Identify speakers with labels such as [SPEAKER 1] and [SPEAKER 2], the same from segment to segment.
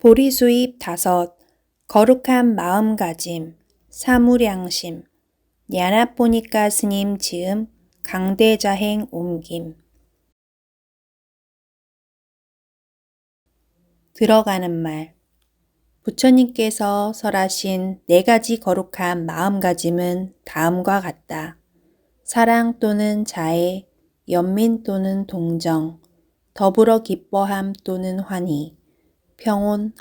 [SPEAKER 1] 보리수입 5. 거룩한 마음가짐, 사무량심, 냐나포니까 스님 즈음, 강대자행 옮김. 들어가는 말. 부처님께서 설하신 4가지 거룩한 마음가짐은 다음과 같다. 사랑 또는 자애, 연민 또는 동정, 더불어 기뻐함 또는 환희, 평온.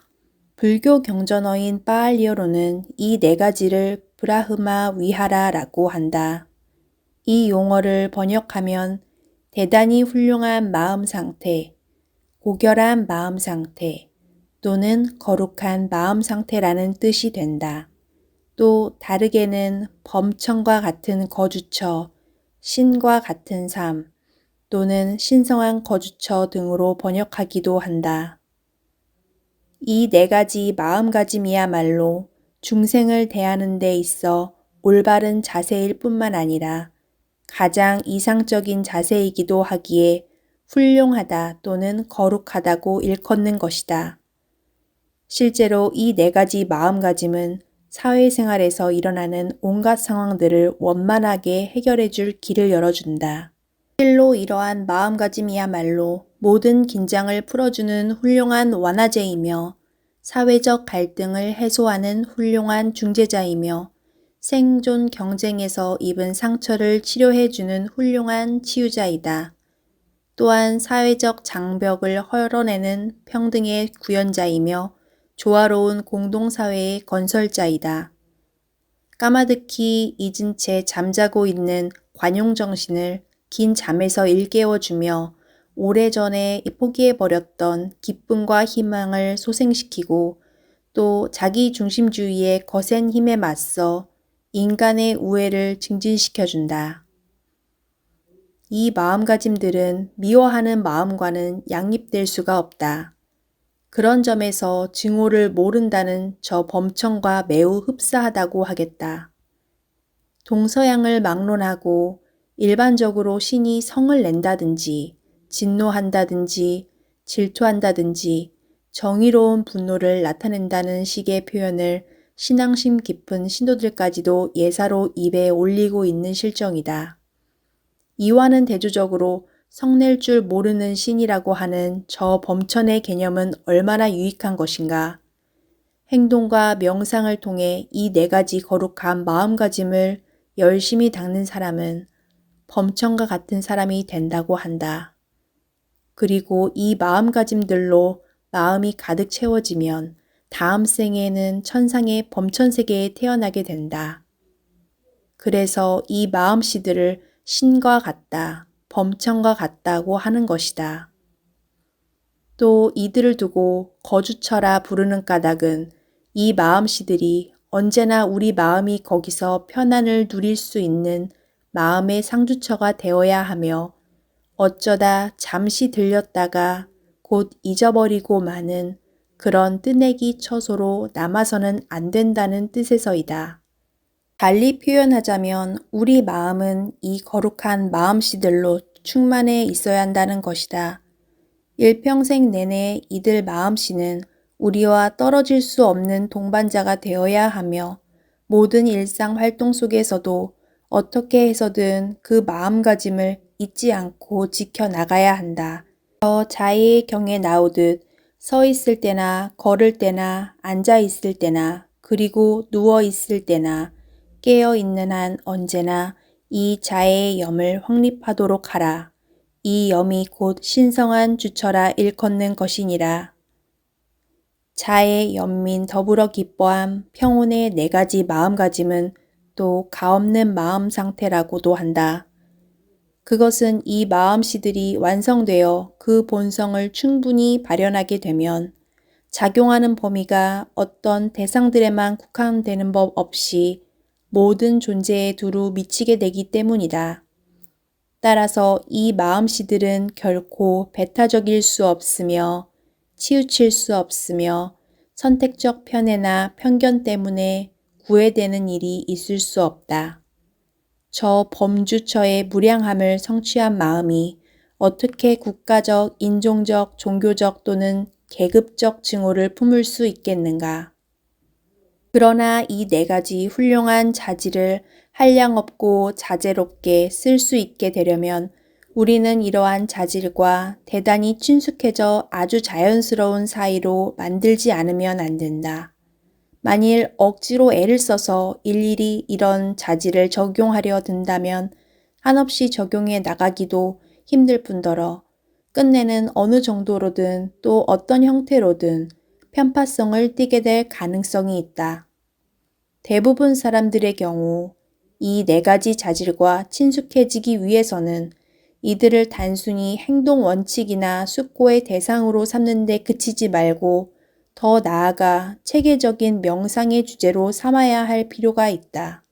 [SPEAKER 1] 불교 경전어인 빠알리어로는 이 4가지를 브라흐마 위하라라고 한다. 이 용어를 번역하면 대단히 훌륭한 마음 상태, 고결한 마음 상태 또는 거룩한 마음 상태라는 뜻이 된다. 또 다르게는 범천과 같은 거주처, 신과 같은 삶 또는 신성한 거주처 등으로 번역하기도 한다. 이 4가지 마음가짐이야말로 중생을 대하는 데 있어 올바른 자세일 뿐만 아니라 가장 이상적인 자세이기도 하기에 훌륭하다 또는 거룩하다고 일컫는 것이다. 실제로 이 4가지 마음가짐은 사회생활에서 일어나는 온갖 상황들을 원만하게 해결해 줄 길을 열어준다. 실로 이러한 마음가짐이야말로 모든 긴장을 풀어주는 훌륭한 완화제이며 사회적 갈등을 해소하는 훌륭한 중재자이며 생존 경쟁에서 입은 상처를 치료해주는 훌륭한 치유자이다. 또한 사회적 장벽을 헐어내는 평등의 구현자이며 조화로운 공동사회의 건설자이다. 까마득히 잊은 채 잠자고 있는 관용정신을 긴 잠에서 일깨워주며 오래전에 포기해버렸던 기쁨과 희망을 소생시키고 또 자기 중심주의의 거센 힘에 맞서 인간의 우애를 증진시켜준다. 이 마음가짐들은 미워하는 마음과는 양립될 수가 없다. 그런 점에서 증오를 모른다는 저 범청과 매우 흡사하다고 하겠다. 동서양을 막론하고 일반적으로 신이 성을 낸다든지 진노한다든지 질투한다든지 정의로운 분노를 나타낸다는 식의 표현을 신앙심 깊은 신도들까지도 예사로 입에 올리고 있는 실정이다. 이와는 대조적으로 성낼 줄 모르는 신이라고 하는 저 범천의 개념은 얼마나 유익한 것인가. 행동과 명상을 통해 이 4가지 거룩한 마음가짐을 열심히 닦는 사람은 범천과 같은 사람이 된다고 한다. 그리고 이 마음가짐들로 마음이 가득 채워지면 다음 생에는 천상의 범천세계에 태어나게 된다. 그래서 이 마음씨들을 신과 같다, 범천과 같다고 하는 것이다. 또 이들을 두고 거주처라 부르는 까닭은 이 마음씨들이 언제나 우리 마음이 거기서 편안을 누릴 수 있는 마음의 상주처가 되어야 하며 어쩌다 잠시 들렸다가 곧 잊어버리고 마는 그런 뜨내기 처소로 남아서는 안 된다는 뜻에서이다. 달리 표현하자면 우리 마음은 이 거룩한 마음씨들로 충만해 있어야 한다는 것이다. 일평생 내내 이들 마음씨는 우리와 떨어질 수 없는 동반자가 되어야 하며 모든 일상 활동 속에서도 어떻게 해서든 그 마음가짐을 잊지 않고 지켜나가야 한다. 저 자해의 경에 나오듯 서 있을 때나 걸을 때나 앉아 있을 때나 그리고 누워 있을 때나 깨어 있는 한 언제나 이 자해의 염을 확립하도록 하라. 이 염이 곧 신성한 주처라 일컫는 것이니라. 자애, 연민, 더불어 기뻐함, 평온의 4가지 마음가짐은 또 가없는 마음 상태라고도 한다. 그것은 이 마음씨들이 완성되어 그 본성을 충분히 발현하게 되면 작용하는 범위가 어떤 대상들에만 국한되는 법 없이 모든 존재에 두루 미치게 되기 때문이다. 따라서 이 마음씨들은 결코 배타적일 수 없으며 치우칠 수 없으며 선택적 편애나 편견 때문에 구애되는 일이 있을 수 없다. 저 범주처의 무량함을 성취한 마음이 어떻게 국가적, 인종적, 종교적 또는 계급적 증오를 품을 수 있겠는가. 그러나 이 네 가지 훌륭한 자질을 한량없고 자제롭게 쓸 수 있게 되려면 우리는 이러한 자질과 대단히 친숙해져 아주 자연스러운 사이로 만들지 않으면 안 된다. 만일 억지로 애를 써서 일일이 이런 자질을 적용하려 든다면 한없이 적용해 나가기도 힘들 뿐더러 끝내는 어느 정도로든 또 어떤 형태로든 편파성을 띠게 될 가능성이 있다. 대부분 사람들의 경우 이 네 가지 자질과 친숙해지기 위해서는 이들을 단순히 행동 원칙이나 숙고의 대상으로 삼는 데 그치지 말고 더 나아가 체계적인 명상의 주제로 삼아야 할 필요가 있다.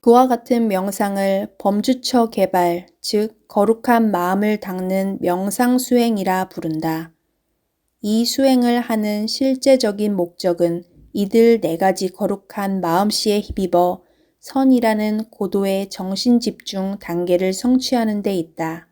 [SPEAKER 1] 그와 같은 명상을 범주처 개발, 즉 거룩한 마음을 닦는 명상 수행이라 부른다. 이 수행을 하는 실제적인 목적은 이들 네 가지 거룩한 마음씨에 힘입어 선이라는 고도의 정신집중 단계를 성취하는 데 있다.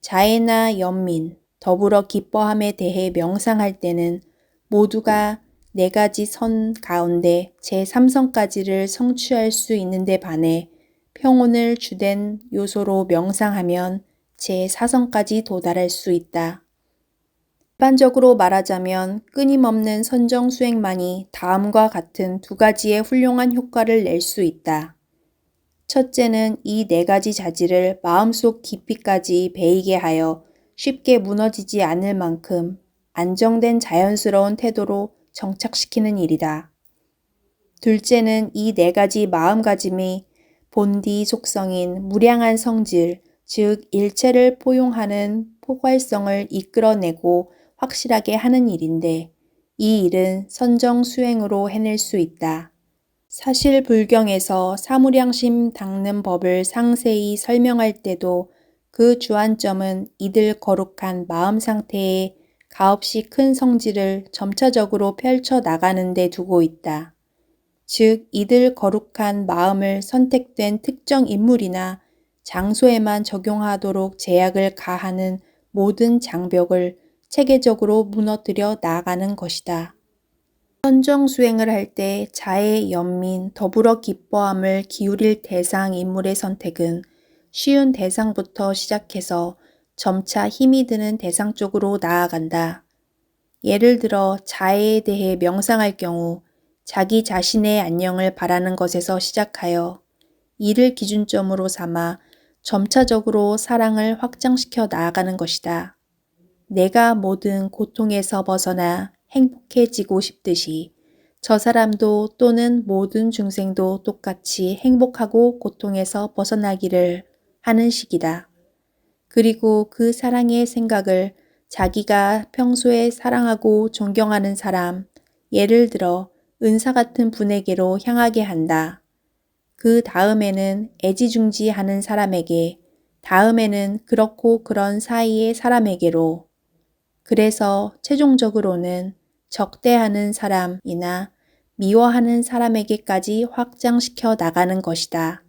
[SPEAKER 1] 자애나 연민, 더불어 기뻐함에 대해 명상할 때는 모두가 네 가지 선 가운데 제3선까지를 성취할 수 있는데 반해 평온을 주된 요소로 명상하면 제4선까지 도달할 수 있다. 일반적으로 말하자면 끊임없는 선정 수행만이 다음과 같은 두 가지의 훌륭한 효과를 낼 수 있다. 첫째는 이 네 가지 자질을 마음속 깊이까지 배이게 하여 쉽게 무너지지 않을 만큼 안정된 자연스러운 태도로 정착시키는 일이다. 둘째는 이 네 가지 마음가짐이 본디 속성인 무량한 성질, 즉 일체를 포용하는 포괄성을 이끌어내고 확실하게 하는 일인데 이 일은 선정 수행으로 해낼 수 있다. 사실 불경에서 사무량심 닦는 법을 상세히 설명할 때도 그 주안점은 이들 거룩한 마음 상태에 가없이 큰 성질을 점차적으로 펼쳐 나가는 데 두고 있다. 즉 이들 거룩한 마음을 선택된 특정 인물이나 장소에만 적용하도록 제약을 가하는 모든 장벽을 체계적으로 무너뜨려 나가는 것이다. 선정 수행을 할 때 자애, 연민, 더불어 기뻐함을 기울일 대상 인물의 선택은 쉬운 대상부터 시작해서 점차 힘이 드는 대상 쪽으로 나아간다. 예를 들어 자애에 대해 명상할 경우 자기 자신의 안녕을 바라는 것에서 시작하여 이를 기준점으로 삼아 점차적으로 사랑을 확장시켜 나아가는 것이다. 내가 모든 고통에서 벗어나 행복해지고 싶듯이 저 사람도 또는 모든 중생도 똑같이 행복하고 고통에서 벗어나기를 하는 식이다. 그리고 그 사랑의 생각을 자기가 평소에 사랑하고 존경하는 사람, 예를 들어 은사 같은 분에게로 향하게 한다. 그 다음에는 애지중지하는 사람에게, 다음에는 그렇고 그런 사이의 사람에게로, 그래서 최종적으로는 적대하는 사람이나 미워하는 사람에게까지 확장시켜 나가는 것이다.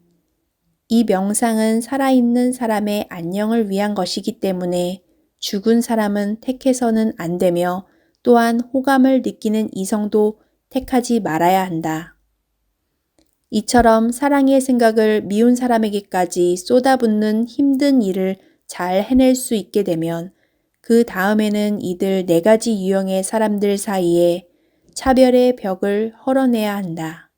[SPEAKER 1] 이 명상은 살아있는 사람의 안녕을 위한 것이기 때문에 죽은 사람은 택해서는 안 되며 또한 호감을 느끼는 이성도 택하지 말아야 한다. 이처럼 사랑의 생각을 미운 사람에게까지 쏟아붓는 힘든 일을 잘 해낼 수 있게 되면 그 다음에는 이들 네 가지 유형의 사람들 사이에 차별의 벽을 헐어내야 한다.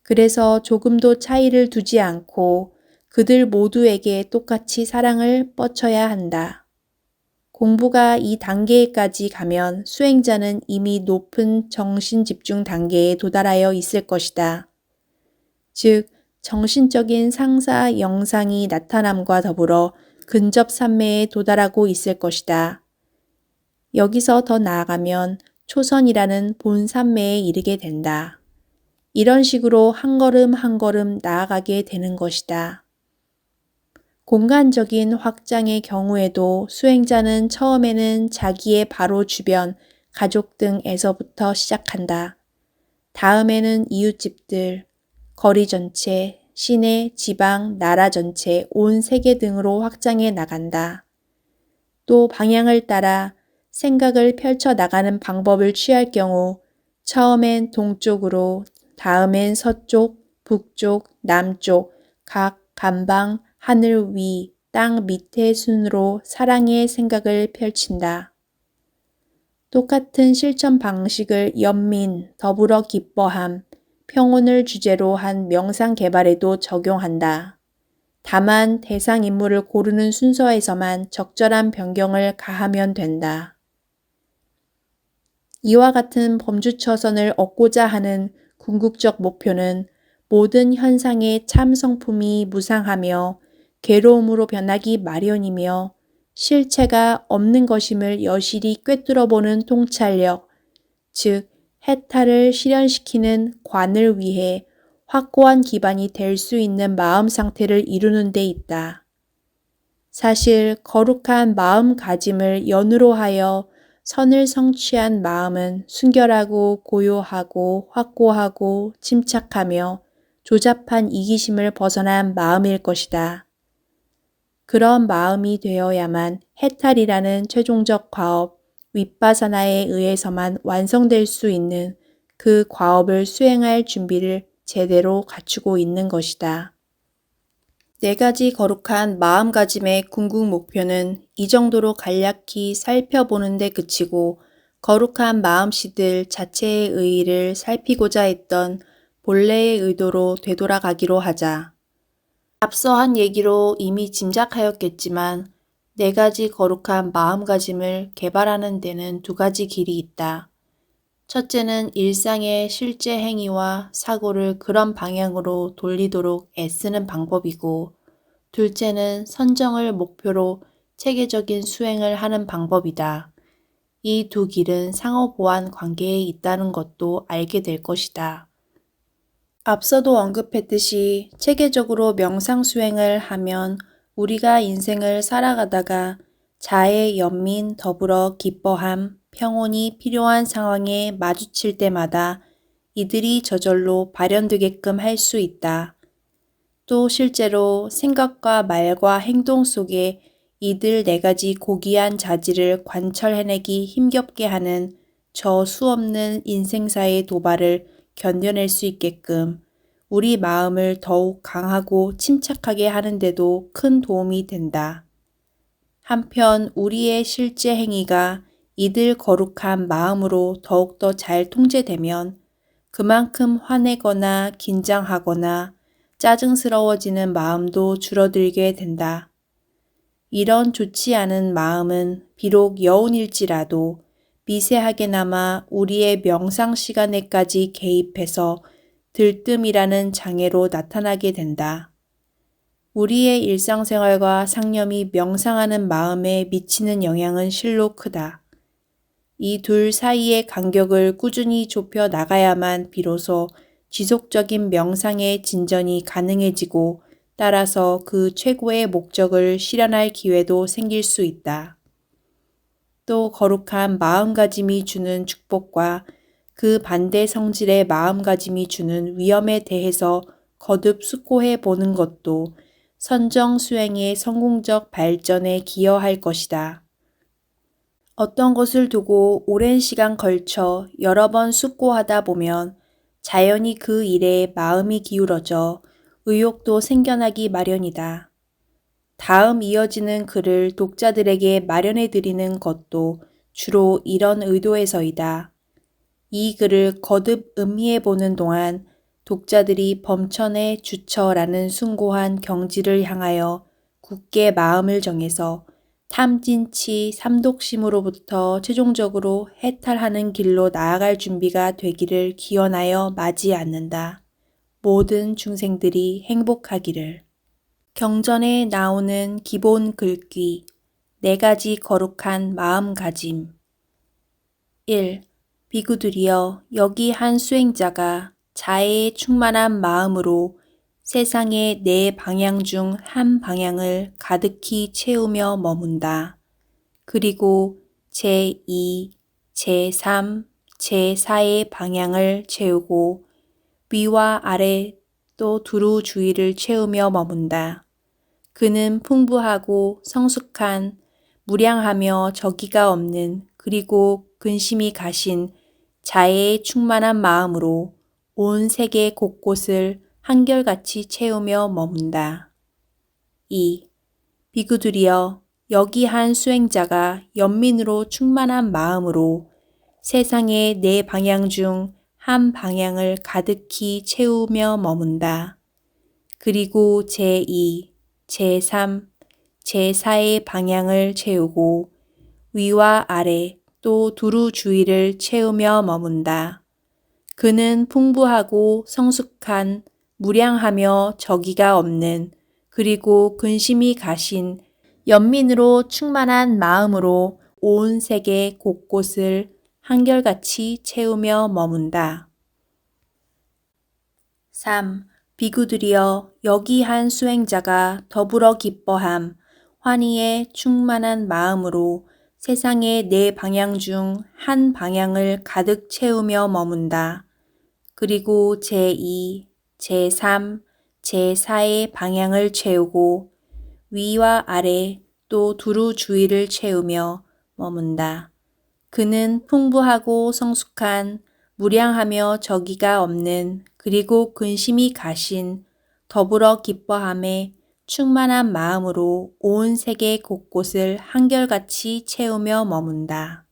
[SPEAKER 1] 그래서 조금도 차이를 두지 않고 그들 모두에게 똑같이 사랑을 뻗쳐야 한다. 공부가 이 단계까지 가면 수행자는 이미 높은 정신집중 단계에 도달하여 있을 것이다. 즉, 정신적인 상사 영상이 나타남과 더불어 근접 삼매에 도달하고 있을 것이다. 여기서 더 나아가면 초선이라는 본 삼매에 이르게 된다. 이런 식으로 한 걸음 한 걸음 나아가게 되는 것이다. 공간적인 확장의 경우에도 수행자는 처음에는 자기의 바로 주변, 가족 등에서부터 시작한다. 다음에는 이웃집들, 거리 전체, 시내, 지방, 나라 전체, 온 세계 등으로 확장해 나간다. 또 방향을 따라 생각을 펼쳐 나가는 방법을 취할 경우 처음엔 동쪽으로, 다음엔 서쪽, 북쪽, 남쪽, 각 간방, 하늘 위, 땅 밑의 순으로 사랑의 생각을 펼친다. 똑같은 실천 방식을 연민, 더불어 기뻐함, 평온을 주제로 한 명상 개발에도 적용한다. 다만 대상 인물을 고르는 순서에서만 적절한 변경을 가하면 된다. 이와 같은 범주처선을 얻고자 하는 궁극적 목표는 모든 현상의 참 성품이 무상하며 괴로움으로 변하기 마련이며 실체가 없는 것임을 여실히 꿰뚫어보는 통찰력, 즉 해탈을 실현시키는 관을 위해 확고한 기반이 될 수 있는 마음 상태를 이루는 데 있다. 사실 거룩한 마음가짐을 연으로 하여 선을 성취한 마음은 순결하고 고요하고 확고하고 침착하며 조잡한 이기심을 벗어난 마음일 것이다. 그런 마음이 되어야만 해탈이라는 최종적 과업, 윗바사나에 의해서만 완성될 수 있는 그 과업을 수행할 준비를 제대로 갖추고 있는 것이다. 4가지 거룩한 마음가짐의 궁극 목표는 이 정도로 간략히 살펴보는 데 그치고 거룩한 마음씨들 자체의 의의를 살피고자 했던 본래의 의도로 되돌아가기로 하자. 앞서 한 얘기로 이미 짐작하였겠지만 4가지 거룩한 마음가짐을 개발하는 데는 2가지 길이 있다. 첫째는 일상의 실제 행위와 사고를 그런 방향으로 돌리도록 애쓰는 방법이고, 둘째는 선정을 목표로 체계적인 수행을 하는 방법이다. 이 2 길은 상호 보완 관계에 있다는 것도 알게 될 것이다. 앞서도 언급했듯이 체계적으로 명상 수행을 하면 우리가 인생을 살아가다가 자의 연민 더불어 기뻐함, 평온이 필요한 상황에 마주칠 때마다 이들이 저절로 발현되게끔 할 수 있다. 또 실제로 생각과 말과 행동 속에 이들 4가지 고귀한 자질을 관철해내기 힘겹게 하는 저 수없는 인생사의 도발을 견뎌낼 수 있게끔 우리 마음을 더욱 강하고 침착하게 하는데도 큰 도움이 된다. 한편 우리의 실제 행위가 이들 거룩한 마음으로 더욱더 잘 통제되면 그만큼 화내거나 긴장하거나 짜증스러워지는 마음도 줄어들게 된다. 이런 좋지 않은 마음은 비록 여운일지라도 미세하게나마 우리의 명상 시간에까지 개입해서 들뜸이라는 장애로 나타나게 된다. 우리의 일상생활과 상념이 명상하는 마음에 미치는 영향은 실로 크다. 이 둘 사이의 간격을 꾸준히 좁혀 나가야만 비로소 지속적인 명상의 진전이 가능해지고 따라서 그 최고의 목적을 실현할 기회도 생길 수 있다. 또 거룩한 마음가짐이 주는 축복과 그 반대 성질의 마음가짐이 주는 위험에 대해서 거듭 숙고해 보는 것도 선정 수행의 성공적 발전에 기여할 것이다. 어떤 것을 두고 오랜 시간 걸쳐 여러 번 숙고하다 보면 자연히 그 일에 마음이 기울어져 의욕도 생겨나기 마련이다. 다음 이어지는 글을 독자들에게 마련해 드리는 것도 주로 이런 의도에서이다. 이 글을 거듭 음미해 보는 동안 독자들이 범천의 주처라는 숭고한 경지를 향하여 굳게 마음을 정해서 탐진치 삼독심으로부터 최종적으로 해탈하는 길로 나아갈 준비가 되기를 기원하여 맞이 않는다. 모든 중생들이 행복하기를. 경전에 나오는 기본 글귀 4가지 거룩한 마음가짐. 1. 비구들이여, 여기 한 수행자가 자애에 충만한 마음으로 세상의 4방향 중 한 방향을 가득히 채우며 머문다. 그리고 제2, 제3, 제4의 방향을 채우고 위와 아래 또 두루 주위를 채우며 머문다. 그는 풍부하고 성숙한, 무량하며 저기가 없는 그리고 근심이 가신 자애의 충만한 마음으로 온 세계 곳곳을 한결같이 채우며 머문다. 2. 비구들이여 여기 한 수행자가 연민으로 충만한 마음으로 세상의 네 방향 중 한 방향을 가득히 채우며 머문다. 그리고 제2, 제3, 제4의 방향을 채우고 위와 아래 또 두루 주위를 채우며 머문다. 그는 풍부하고 성숙한 무량하며 저기가 없는 그리고 근심이 가신 연민으로 충만한 마음으로 온 세계 곳곳을 한결같이 채우며 머문다. 3. 비구들이여 여기 한 수행자가 더불어 기뻐함, 환희에 충만한 마음으로 세상의 네 방향 중 한 방향을 가득 채우며 머문다. 그리고 제2, 제3, 제4의 방향을 채우고 위와 아래 또 두루 주위를 채우며 머문다. 그는 풍부하고 성숙한 무량하며 저기가 없는 그리고 근심이 가신 더불어 기뻐함에 충만한 마음으로 온 세계 곳곳을 한결같이 채우며 머문다.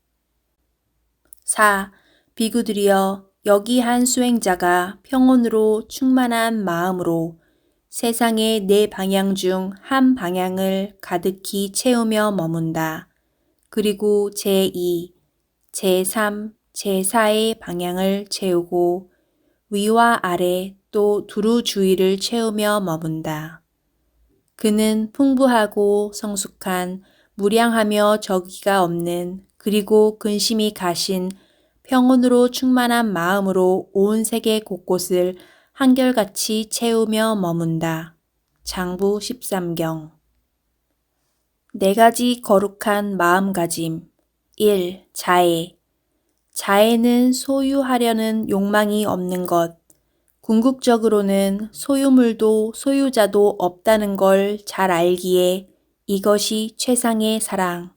[SPEAKER 1] 4. 비구들이여 여기 한 수행자가 평온으로 충만한 마음으로 세상의 네 방향 중 한 방향을 가득히 채우며 머문다. 그리고 제2, 제3, 제4의 방향을 채우고 위와 아래 또 두루 주위를 채우며 머문다. 그는 풍부하고 성숙한 무량하며 저기가 없는 그리고 근심이 가신 평온으로 충만한 마음으로 온 세계 곳곳을 한결같이 채우며 머문다. 장부 13경. 네 가지 거룩한 마음가짐. 1. 자애. 자애는 소유하려는 욕망이 없는 것. 궁극적으로는 소유물도 소유자도 없다는 걸 잘 알기에 이것이 최상의 사랑.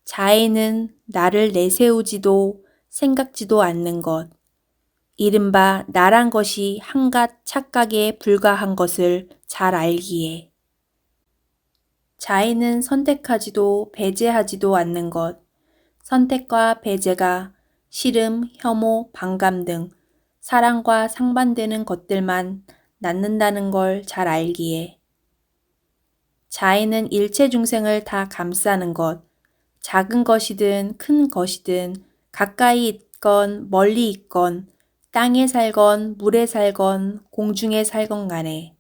[SPEAKER 1] 자애는 나를 내세우지도 생각지도 않는 것. 이른바 나란 것이 한갓 착각에 불과한 것을 잘 알기에. 자애는 선택하지도 배제하지도 않는 것. 선택과 배제가 싫음, 혐오, 반감 등 사랑과 상반되는 것들만 낳는다는 걸 잘 알기에. 자애는 일체 중생을 다 감싸는 것, 작은 것이든 큰 것이든 가까이 있건 멀리 있건 땅에 살건 물에 살건 공중에 살건 간에.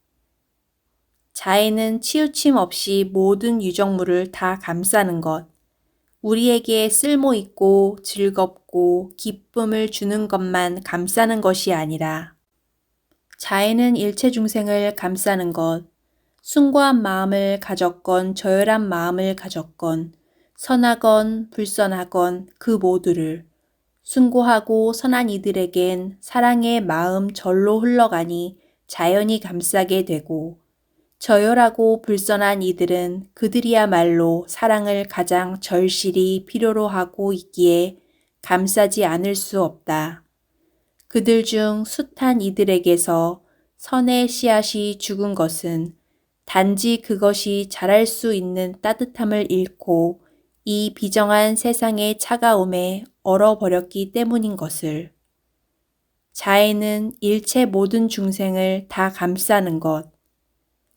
[SPEAKER 1] 자애는 치우침 없이 모든 유정물을 다 감싸는 것, 우리에게 쓸모 있고 즐겁고 기쁨을 주는 것만 감싸는 것이 아니라 자애는 일체 중생을 감싸는 것, 숭고한 마음을 가졌건 저열한 마음을 가졌건 선하건 불선하건 그 모두를 숭고하고 선한 이들에겐 사랑의 마음 절로 흘러가니 자연히 감싸게 되고 저열하고 불선한 이들은 그들이야말로 사랑을 가장 절실히 필요로 하고 있기에 감싸지 않을 수 없다. 그들 중 숱한 이들에게서 선의 씨앗이 죽은 것은 단지 그것이 자랄 수 있는 따뜻함을 잃고 이 비정한 세상의 차가움에 얼어버렸기 때문인 것을. 자애는 일체 모든 중생을 다 감싸는 것.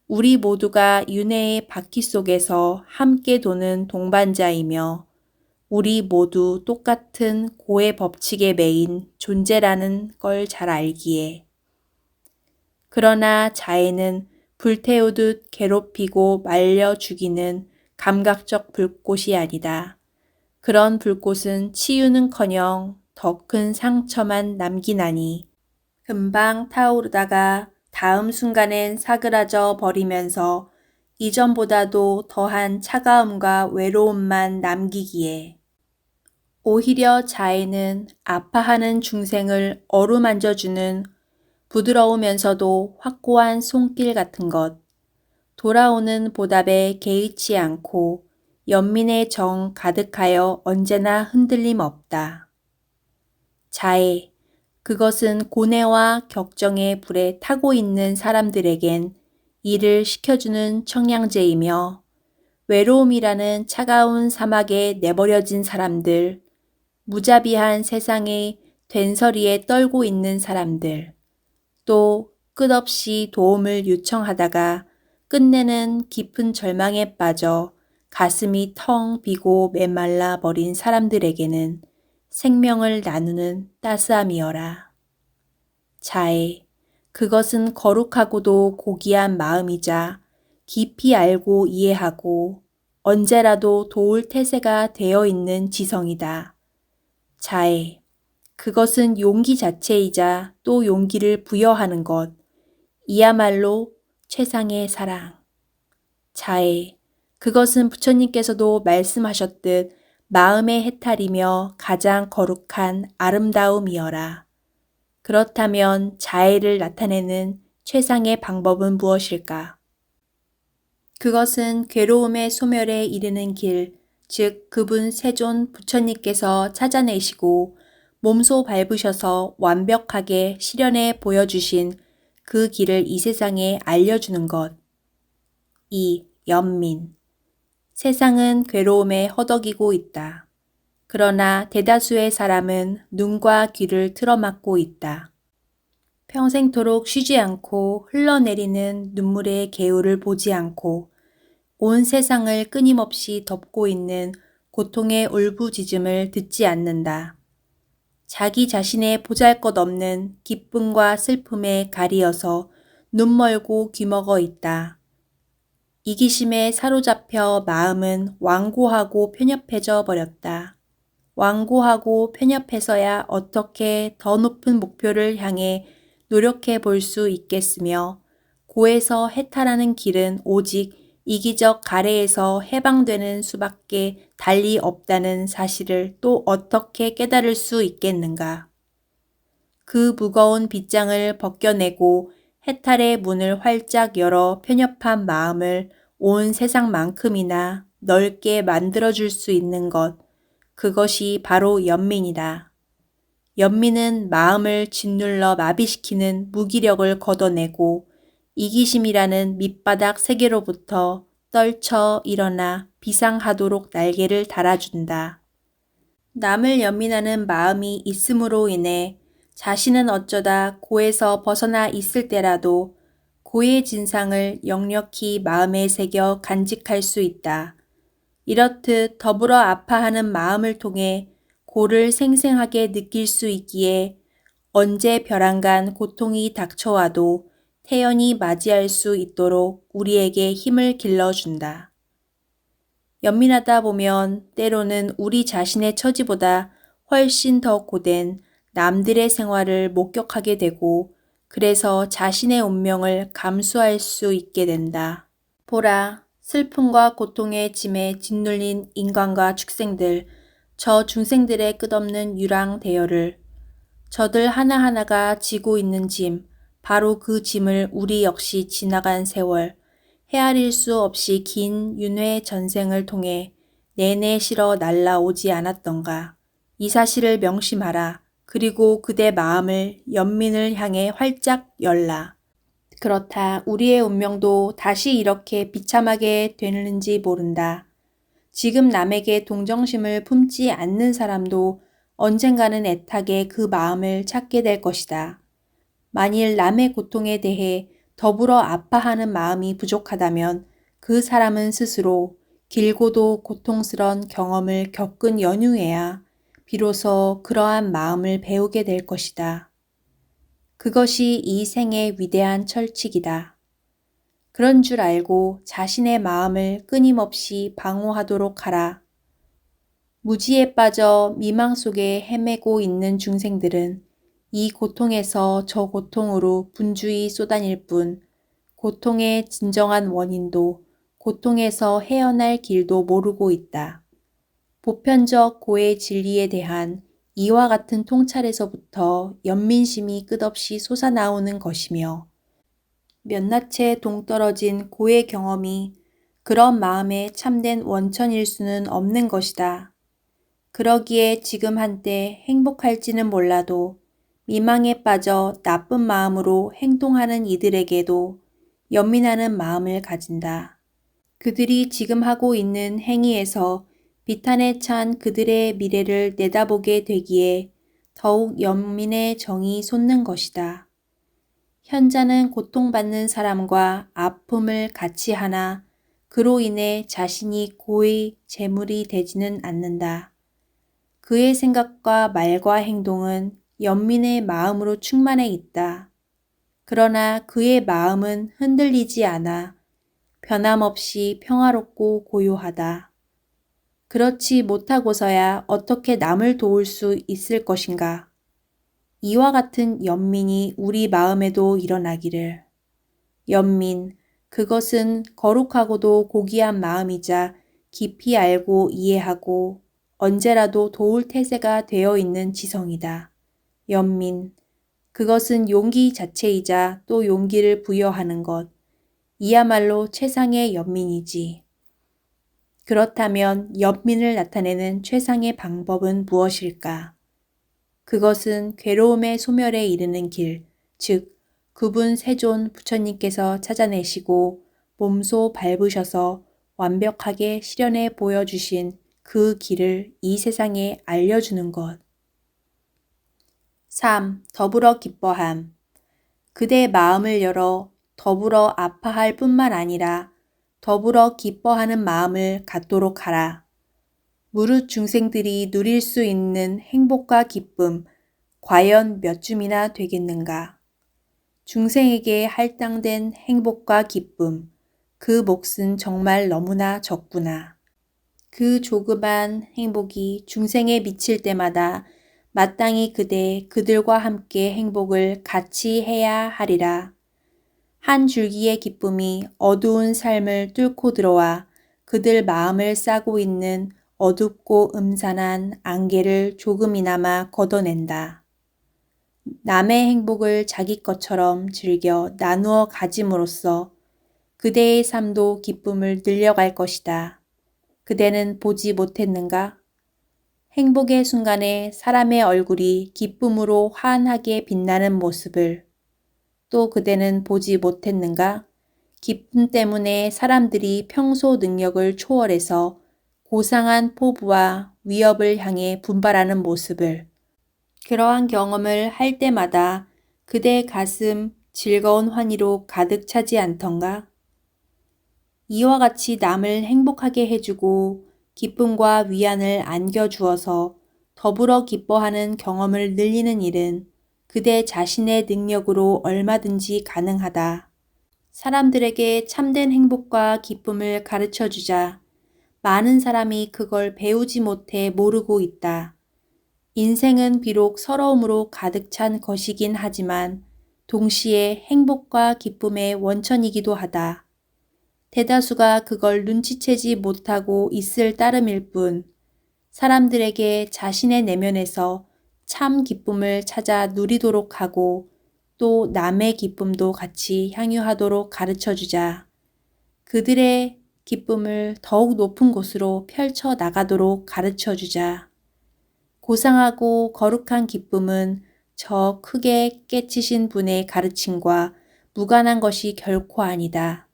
[SPEAKER 1] 우리 모두가 윤회의 바퀴 속에서 함께 도는 동반자이며 우리 모두 똑같은 고의 법칙에 매인 존재라는 걸 잘 알기에. 그러나 자애는 불태우듯 괴롭히고 말려 죽이는 감각적 불꽃이 아니다. 그런 불꽃은 치유는커녕 더 큰 상처만 남기나니 금방 타오르다가 다음 순간엔 사그라져 버리면서 이전보다도 더한 차가움과 외로움만 남기기에. 오히려 자애는 아파하는 중생을 어루만져주는 부드러우면서도 확고한 손길 같은 것, 돌아오는 보답에 개의치 않고 연민의 정 가득하여 언제나 흔들림 없다. 자애, 그것은 고뇌와 격정의 불에 타고 있는 사람들에겐 일을 시켜주는 청량제이며 외로움이라는 차가운 사막에 내버려진 사람들, 무자비한 세상의 된서리에 떨고 있는 사람들, 또 끝없이 도움을 요청하다가 끝내는 깊은 절망에 빠져 가슴이 텅 비고 메말라 버린 사람들에게는 생명을 나누는 따스함이여라. 자애, 그것은 거룩하고도 고귀한 마음이자 깊이 알고 이해하고 언제라도 도울 태세가 되어 있는 지성이다. 자애, 그것은 용기 자체이자 또 용기를 부여하는 것, 이야말로 최상의 사랑. 자애, 그것은 부처님께서도 말씀하셨듯 마음의 해탈이며 가장 거룩한 아름다움이여라. 그렇다면 자애를 나타내는 최상의 방법은 무엇일까? 그것은 괴로움의 소멸에 이르는 길, 즉 그분 세존 부처님께서 찾아내시고 몸소 밟으셔서 완벽하게 실현해 보여주신 그 길을 이 세상에 알려주는 것. 2. 연민. 세상은 괴로움에 허덕이고 있다. 그러나 대다수의 사람은 눈과 귀를 틀어막고 있다. 평생토록 쉬지 않고 흘러내리는 눈물의 개울을 보지 않고 온 세상을 끊임없이 덮고 있는 고통의 울부짖음을 듣지 않는다. 자기 자신의 보잘것없는 기쁨과 슬픔에 가리어서 눈 멀고 귀 먹어 있다. 이기심에 사로잡혀 마음은 완고하고 편협해져 버렸다. 완고하고 편협해서야 어떻게 더 높은 목표를 향해 노력해 볼 수 있겠으며 고에서 해탈하는 길은 오직 이기적 가래에서 해방되는 수밖에 달리 없다는 사실을 또 어떻게 깨달을 수 있겠는가. 그 무거운 빗장을 벗겨내고 해탈의 문을 활짝 열어 편협한 마음을 온 세상만큼이나 넓게 만들어줄 수 있는 것, 그것이 바로 연민이다. 연민은 마음을 짓눌러 마비시키는 무기력을 걷어내고 이기심이라는 밑바닥 세계로부터 떨쳐 일어나 비상하도록 날개를 달아준다. 남을 연민하는 마음이 있음으로 인해 자신은 어쩌다 고에서 벗어나 있을 때라도 고의 진상을 역력히 마음에 새겨 간직할 수 있다. 이렇듯 더불어 아파하는 마음을 통해 고를 생생하게 느낄 수 있기에 언제 벼랑간 고통이 닥쳐와도 태연히 맞이할 수 있도록 우리에게 힘을 길러준다. 연민하다 보면 때로는 우리 자신의 처지보다 훨씬 더 고된 남들의 생활을 목격하게 되고 그래서 자신의 운명을 감수할 수 있게 된다. 보라, 슬픔과 고통의 짐에 짓눌린 인간과 축생들, 저 중생들의 끝없는 유랑 대열을, 저들 하나하나가 지고 있는 짐, 바로 그 짐을 우리 역시 지나간 세월, 헤아릴 수 없이 긴 윤회 전생을 통해 내내 실어 날라오지 않았던가. 이 사실을 명심하라. 그리고 그대 마음을 연민을 향해 활짝 열라. 그렇다. 우리의 운명도 다시 이렇게 비참하게 되는지 모른다. 지금 남에게 동정심을 품지 않는 사람도 언젠가는 애타게 그 마음을 찾게 될 것이다. 만일 남의 고통에 대해 더불어 아파하는 마음이 부족하다면 그 사람은 스스로 길고도 고통스런 경험을 겪은 연후에야 비로소 그러한 마음을 배우게 될 것이다. 그것이 이 생의 위대한 철칙이다. 그런 줄 알고 자신의 마음을 끊임없이 방어하도록 하라. 무지에 빠져 미망 속에 헤매고 있는 중생들은 이 고통에서 저 고통으로 분주히 쏘다닐 뿐 고통의 진정한 원인도 고통에서 헤어날 길도 모르고 있다. 보편적 고의 진리에 대한 이와 같은 통찰에서부터 연민심이 끝없이 솟아나오는 것이며 몇낱의 동떨어진 고의 경험이 그런 마음에 참된 원천일 수는 없는 것이다. 그러기에 지금 한때 행복할지는 몰라도 미망에 빠져 나쁜 마음으로 행동하는 이들에게도 연민하는 마음을 가진다. 그들이 지금 하고 있는 행위에서 비탄에 찬 그들의 미래를 내다보게 되기에 더욱 연민의 정이 솟는 것이다. 현자는 고통받는 사람과 아픔을 같이 하나 그로 인해 자신이 고의 재물이 되지는 않는다. 그의 생각과 말과 행동은 연민의 마음으로 충만해 있다. 그러나 그의 마음은 흔들리지 않아 변함없이 평화롭고 고요하다. 그렇지 못하고서야 어떻게 남을 도울 수 있을 것인가? 이와 같은 연민이 우리 마음에도 일어나기를. 연민, 그것은 거룩하고도 고귀한 마음이자 깊이 알고 이해하고 언제라도 도울 태세가 되어 있는 지성이다. 연민, 그것은 용기 자체이자 또 용기를 부여하는 것. 이야말로 최상의 연민이지. 그렇다면 연민을 나타내는 최상의 방법은 무엇일까? 그것은 괴로움의 소멸에 이르는 길, 즉 구분 세존 부처님께서 찾아내시고 몸소 밟으셔서 완벽하게 실현해 보여주신 그 길을 이 세상에 알려주는 것. 3. 더불어 기뻐함. 그대 마음을 열어 더불어 아파할 뿐만 아니라 더불어 기뻐하는 마음을 갖도록 하라. 무릇 중생들이 누릴 수 있는 행복과 기쁨, 과연 몇 줌이나 되겠는가? 중생에게 할당된 행복과 기쁨, 그 몫은 정말 너무나 적구나. 그 조그만 행복이 중생에 미칠 때마다 마땅히 그들과 함께 행복을 같이 해야 하리라. 한 줄기의 기쁨이 어두운 삶을 뚫고 들어와 그들 마음을 싸고 있는 어둡고 음산한 안개를 조금이나마 걷어낸다. 남의 행복을 자기 것처럼 즐겨 나누어 가짐으로써 그대의 삶도 기쁨을 늘려갈 것이다. 그대는 보지 못했는가? 행복의 순간에 사람의 얼굴이 기쁨으로 환하게 빛나는 모습을. 또 그대는 보지 못했는가? 기쁨 때문에 사람들이 평소 능력을 초월해서 고상한 포부와 위협을 향해 분발하는 모습을. 그러한 경험을 할 때마다 그대의 가슴 즐거운 환희로 가득 차지 않던가? 이와 같이 남을 행복하게 해주고 기쁨과 위안을 안겨주어서 더불어 기뻐하는 경험을 늘리는 일은 그대 자신의 능력으로 얼마든지 가능하다. 사람들에게 참된 행복과 기쁨을 가르쳐주자 많은 사람이 그걸 배우지 못해 모르고 있다. 인생은 비록 서러움으로 가득 찬 것이긴 하지만 동시에 행복과 기쁨의 원천이기도 하다. 대다수가 그걸 눈치채지 못하고 있을 따름일 뿐 사람들에게 자신의 내면에서 참 기쁨을 찾아 누리도록 하고 또 남의 기쁨도 같이 향유하도록 가르쳐주자. 그들의 기쁨을 더욱 높은 곳으로 펼쳐 나가도록 가르쳐주자. 고상하고 거룩한 기쁨은 저 크게 깨치신 분의 가르침과 무관한 것이 결코 아니다.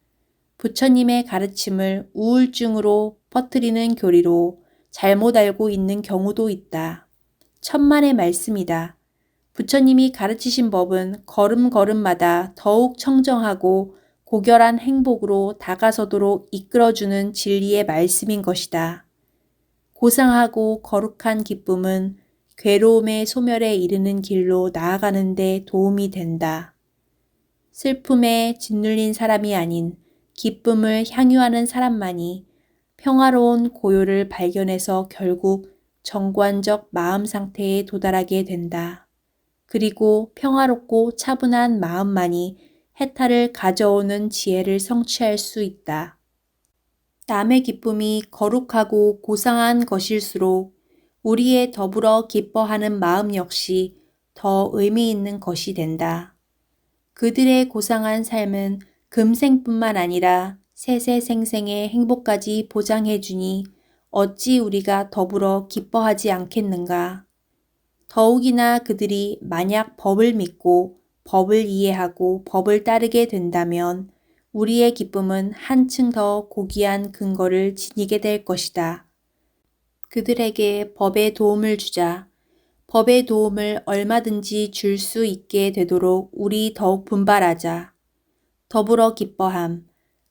[SPEAKER 1] 부처님의 가르침을 우울증으로 퍼뜨리는 교리로 잘못 알고 있는 경우도 있다. 천만의 말씀이다. 부처님이 가르치신 법은 걸음걸음마다 더욱 청정하고 고결한 행복으로 다가서도록 이끌어주는 진리의 말씀인 것이다. 고상하고 거룩한 기쁨은 괴로움의 소멸에 이르는 길로 나아가는 데 도움이 된다. 슬픔에 짓눌린 사람이 아닌 기쁨을 향유하는 사람만이 평화로운 고요를 발견해서 결국 정관적 마음 상태에 도달하게 된다. 그리고 평화롭고 차분한 마음만이 해탈을 가져오는 지혜를 성취할 수 있다. 남의 기쁨이 거룩하고 고상한 것일수록 우리의 더불어 기뻐하는 마음 역시 더 의미 있는 것이 된다. 그들의 고상한 삶은 금생뿐만 아니라 세세생생의 행복까지 보장해 주니 어찌 우리가 더불어 기뻐하지 않겠는가. 더욱이나 그들이 만약 법을 믿고 법을 이해하고 법을 따르게 된다면 우리의 기쁨은 한층 더 고귀한 근거를 지니게 될 것이다. 그들에게 법의 도움을 주자. 법의 도움을 얼마든지 줄 수 있게 되도록 우리 더욱 분발하자. 더불어 기뻐함.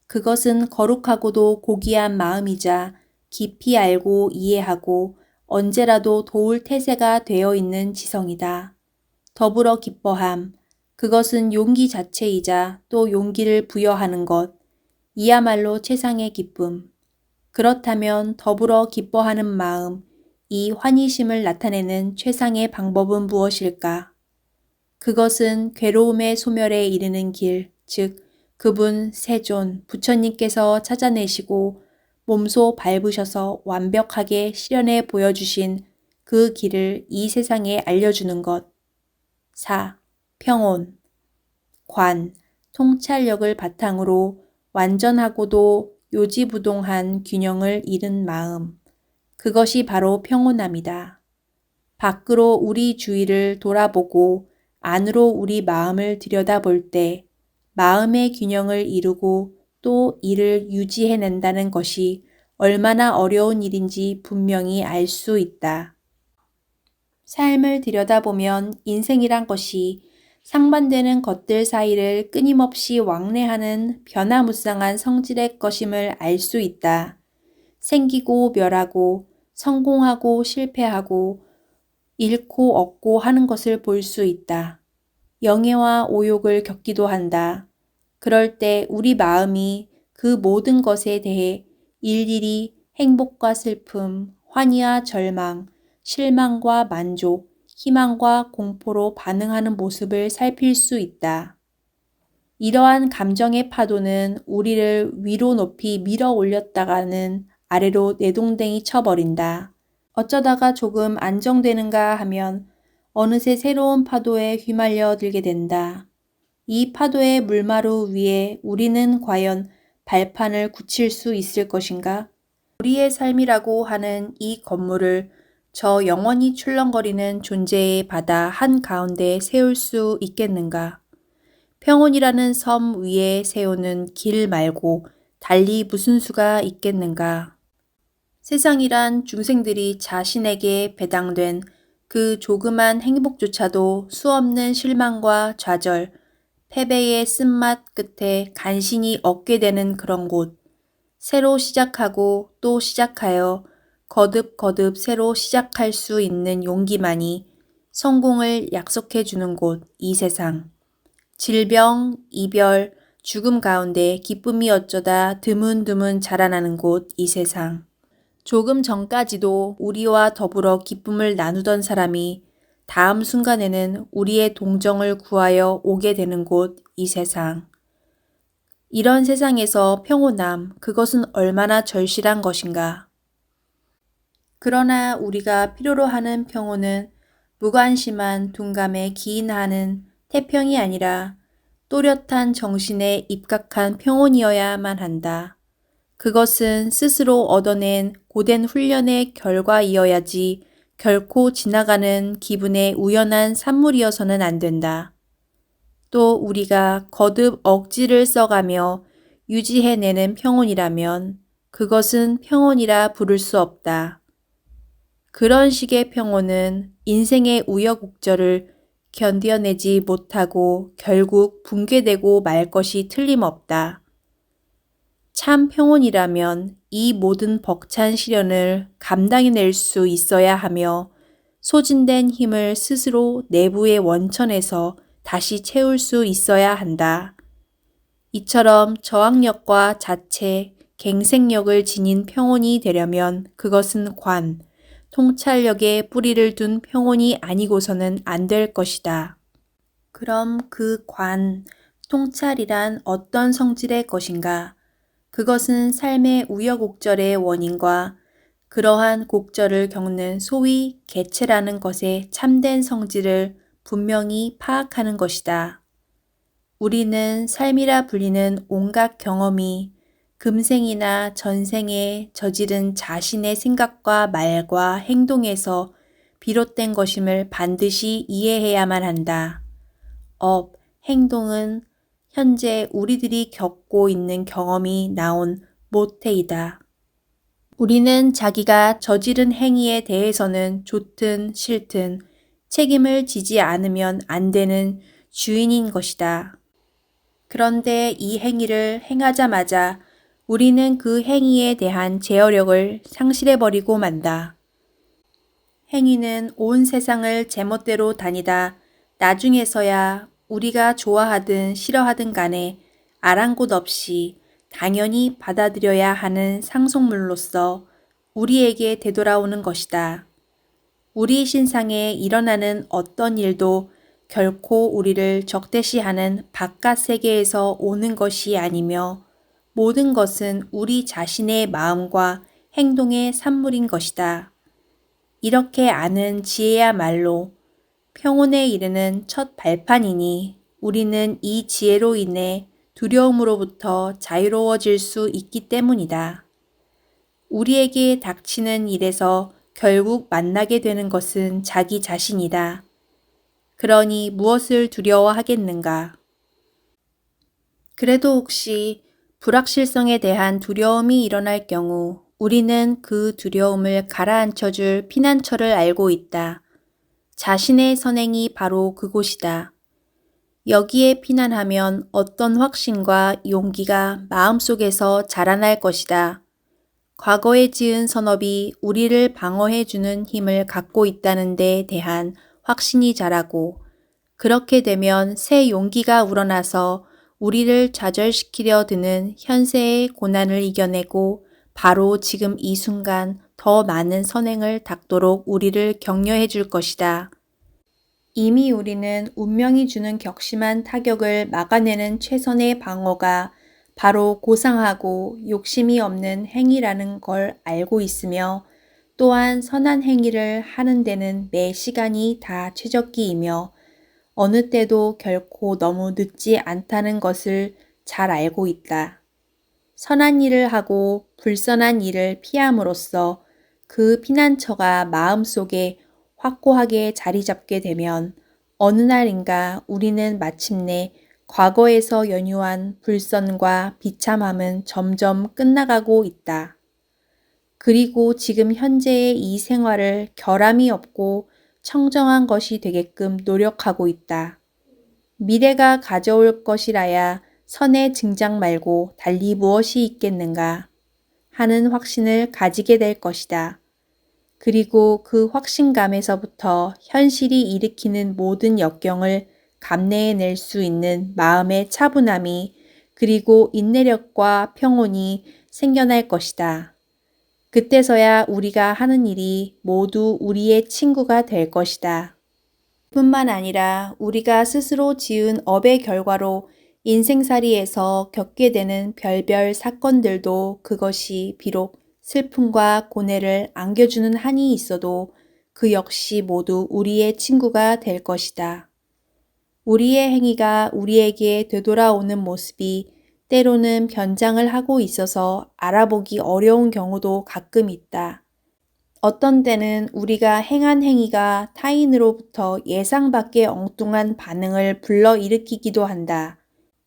[SPEAKER 1] 그것은 거룩하고도 고귀한 마음이자 깊이 알고 이해하고 언제라도 도울 태세가 되어 있는 지성이다. 더불어 기뻐함. 그것은 용기 자체이자 또 용기를 부여하는 것. 이야말로 최상의 기쁨. 그렇다면 더불어 기뻐하는 마음, 이 환희심을 나타내는 최상의 방법은 무엇일까? 그것은 괴로움의 소멸에 이르는 길, 즉 그분 세존 부처님께서 찾아내시고 몸소 밟으셔서 완벽하게 실현해 보여주신 그 길을 이 세상에 알려주는 것. 4. 평온. 관, 통찰력을 바탕으로 완전하고도 요지부동한 균형을 잃은 마음. 그것이 바로 평온함이다. 밖으로 우리 주위를 돌아보고 안으로 우리 마음을 들여다볼 때 마음의 균형을 이루고 또 이를 유지해낸다는 것이 얼마나 어려운 일인지 분명히 알 수 있다. 삶을 들여다보면 인생이란 것이 상반되는 것들 사이를 끊임없이 왕래하는 변화무쌍한 성질의 것임을 알 수 있다. 생기고 멸하고 성공하고 실패하고 잃고 얻고 하는 것을 볼 수 있다. 영예와 오욕을 겪기도 한다. 그럴 때 우리 마음이 그 모든 것에 대해 일일이 행복과 슬픔, 환희와 절망, 실망과 만족, 희망과 공포로 반응하는 모습을 살필 수 있다. 이러한 감정의 파도는 우리를 위로 높이 밀어 올렸다가는 아래로 내동댕이 쳐버린다. 어쩌다가 조금 안정되는가 하면 어느새 새로운 파도에 휘말려 들게 된다. 이 파도의 물마루 위에 우리는 과연 발판을 굳힐 수 있을 것인가? 우리의 삶이라고 하는 이 건물을 저 영원히 출렁거리는 존재의 바다 한가운데 세울 수 있겠는가? 평온이라는 섬 위에 세우는 길 말고 달리 무슨 수가 있겠는가? 세상이란 중생들이 자신에게 배당된 그 조그만 행복조차도 수없는 실망과 좌절, 패배의 쓴맛 끝에 간신히 얻게 되는 그런 곳. 새로 시작하고 또 시작하여 거듭거듭 새로 시작할 수 있는 용기만이 성공을 약속해 주는 곳, 이 세상. 질병, 이별, 죽음 가운데 기쁨이 어쩌다 드문드문 자라나는 곳, 이 세상. 조금 전까지도 우리와 더불어 기쁨을 나누던 사람이 다음 순간에는 우리의 동정을 구하여 오게 되는 곳, 이 세상. 이런 세상에서 평온함, 그것은 얼마나 절실한 것인가. 그러나 우리가 필요로 하는 평온은 무관심한 둔감에 기인하는 태평이 아니라 또렷한 정신에 입각한 평온이어야만 한다. 그것은 스스로 얻어낸 고된 훈련의 결과이어야지 결코 지나가는 기분의 우연한 산물이어서는 안 된다. 또 우리가 거듭 억지를 써가며 유지해내는 평온이라면 그것은 평온이라 부를 수 없다. 그런 식의 평온은 인생의 우여곡절을 견뎌내지 못하고 결국 붕괴되고 말 것이 틀림없다. 참 평온이라면 이 모든 벅찬 시련을 감당해낼 수 있어야 하며 소진된 힘을 스스로 내부의 원천에서 다시 채울 수 있어야 한다. 이처럼 저항력과 자체, 갱생력을 지닌 평온이 되려면 그것은 관, 통찰력에 뿌리를 둔 평온이 아니고서는 안 될 것이다. 그럼 그 관, 통찰이란 어떤 성질의 것인가? 그것은 삶의 우여곡절의 원인과 그러한 곡절을 겪는 소위 개체라는 것의 참된 성질을 분명히 파악하는 것이다. 우리는 삶이라 불리는 온갖 경험이 금생이나 전생에 저지른 자신의 생각과 말과 행동에서 비롯된 것임을 반드시 이해해야만 한다. 행동은 현재 우리들이 겪고 있는 경험이 나온 모태이다. 우리는 자기가 저지른 행위에 대해서는 좋든 싫든 책임을 지지 않으면 안 되는 주인인 것이다. 그런데 이 행위를 행하자마자 우리는 그 행위에 대한 제어력을 상실해버리고 만다. 행위는 온 세상을 제멋대로 다니다 나중에서야 우리가 좋아하든 싫어하든 간에 아랑곳 없이 당연히 받아들여야 하는 상속물로서 우리에게 되돌아오는 것이다. 우리 신상에 일어나는 어떤 일도 결코 우리를 적대시하는 바깥 세계에서 오는 것이 아니며 모든 것은 우리 자신의 마음과 행동의 산물인 것이다. 이렇게 아는 지혜야말로 평온에 이르는 첫 발판이니 우리는 이 지혜로 인해 두려움으로부터 자유로워질 수 있기 때문이다. 우리에게 닥치는 일에서 결국 만나게 되는 것은 자기 자신이다. 그러니 무엇을 두려워하겠는가? 그래도 혹시 불확실성에 대한 두려움이 일어날 경우 우리는 그 두려움을 가라앉혀줄 피난처를 알고 있다. 자신의 선행이 바로 그곳이다. 여기에 피난하면 어떤 확신과 용기가 마음속에서 자라날 것이다. 과거에 지은 선업이 우리를 방어해주는 힘을 갖고 있다는 데 대한 확신이 자라고 그렇게 되면 새 용기가 우러나서 우리를 좌절시키려 드는 현세의 고난을 이겨내고 바로 지금 이 순간 더 많은 선행을 닦도록 우리를 격려해 줄 것이다. 이미 우리는 운명이 주는 격심한 타격을 막아내는 최선의 방어가 바로 고상하고 욕심이 없는 행위라는 걸 알고 있으며 또한 선한 행위를 하는 데는 매 시간이 다 최적기이며 어느 때도 결코 너무 늦지 않다는 것을 잘 알고 있다. 선한 일을 하고 불선한 일을 피함으로써 그 피난처가 마음속에 확고하게 자리 잡게 되면 어느 날인가 우리는 마침내 과거에서 연유한 불선과 비참함은 점점 끝나가고 있다. 그리고 지금 현재의 이 생활을 결함이 없고 청정한 것이 되게끔 노력하고 있다. 미래가 가져올 것이라야 선의 증장 말고 달리 무엇이 있겠는가 하는 확신을 가지게 될 것이다. 그리고 그 확신감에서부터 현실이 일으키는 모든 역경을 감내해낼 수 있는 마음의 차분함이 그리고 인내력과 평온이 생겨날 것이다. 그때서야 우리가 하는 일이 모두 우리의 친구가 될 것이다. 뿐만 아니라 우리가 스스로 지은 업의 결과로 인생살이에서 겪게 되는 별별 사건들도 그것이 비록 슬픔과 고뇌를 안겨주는 한이 있어도 그 역시 모두 우리의 친구가 될 것이다. 우리의 행위가 우리에게 되돌아오는 모습이 때로는 변장을 하고 있어서 알아보기 어려운 경우도 가끔 있다. 어떤 때는 우리가 행한 행위가 타인으로부터 예상 밖의 엉뚱한 반응을 불러일으키기도 한다.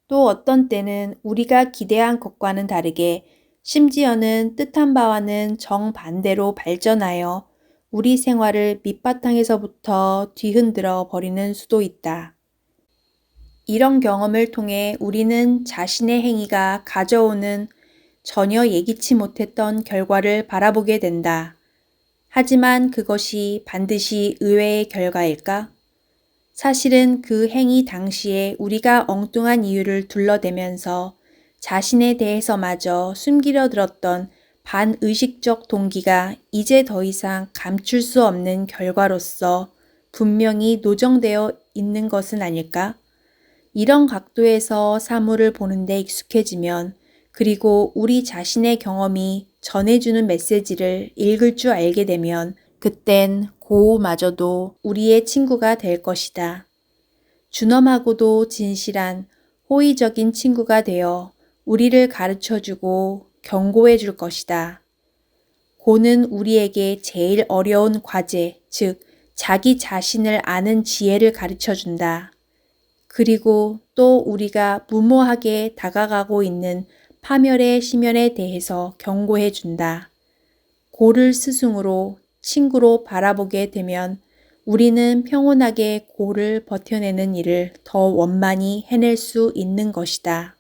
[SPEAKER 1] 또 어떤 때는 우리가 기대한 것과는 다르게 심지어는 뜻한 바와는 정반대로 발전하여 우리 생활을 밑바탕에서부터 뒤흔들어 버리는 수도 있다. 이런 경험을 통해 우리는 자신의 행위가 가져오는 전혀 예기치 못했던 결과를 바라보게 된다. 하지만 그것이 반드시 의외의 결과일까? 사실은 그 행위 당시에 우리가 엉뚱한 이유를 둘러대면서 자신에 대해서마저 숨기려 들었던 반의식적 동기가 이제 더 이상 감출 수 없는 결과로서 분명히 노정되어 있는 것은 아닐까? 이런 각도에서 사물을 보는데 익숙해지면 그리고 우리 자신의 경험이 전해주는 메시지를 읽을 줄 알게 되면 그땐 고우마저도 우리의 친구가 될 것이다. 준엄하고도 진실한 호의적인 친구가 되어 우리를 가르쳐주고 경고해 줄 것이다. 고는 우리에게 제일 어려운 과제, 즉 자기 자신을 아는 지혜를 가르쳐 준다. 그리고 또 우리가 무모하게 다가가고 있는 파멸의 시면에 대해서 경고해 준다. 고를 스승으로 친구로 바라보게 되면 우리는 평온하게 고를 버텨내는 일을 더 원만히 해낼 수 있는 것이다.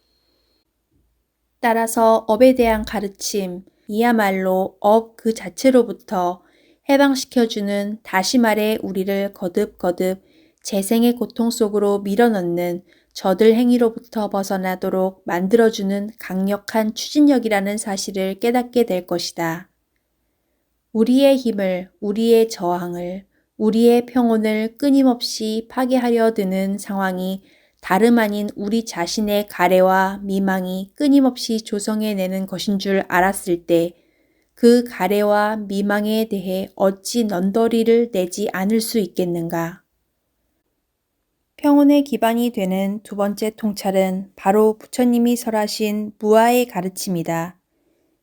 [SPEAKER 1] 따라서 업에 대한 가르침, 이야말로 업 그 자체로부터 해방시켜주는, 다시 말해 우리를 거듭거듭 재생의 고통 속으로 밀어넣는 저들 행위로부터 벗어나도록 만들어주는 강력한 추진력이라는 사실을 깨닫게 될 것이다. 우리의 힘을, 우리의 저항을, 우리의 평온을 끊임없이 파괴하려 드는 상황이 다름 아닌 우리 자신의 가래와 미망이 끊임없이 조성해내는 것인 줄 알았을 때 그 가래와 미망에 대해 어찌 넌더리를 내지 않을 수 있겠는가? 평온의 기반이 되는 두 번째 통찰은 바로 부처님이 설하신 무아의 가르침이다.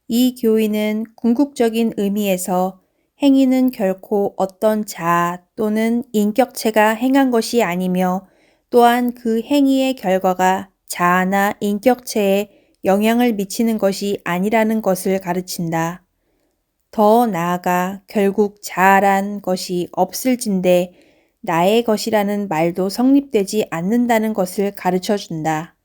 [SPEAKER 1] 이 교의는 궁극적인 의미에서 행위는 결코 어떤 자아 또는 인격체가 행한 것이 아니며 또한 그 행위의 결과가 자아나 인격체에 영향을 미치는 것이 아니라는 것을 가르친다. 더 나아가 결국 자아란 것이 없을진데 나의 것이라는 말도 성립되지 않는다는 것을 가르쳐준다.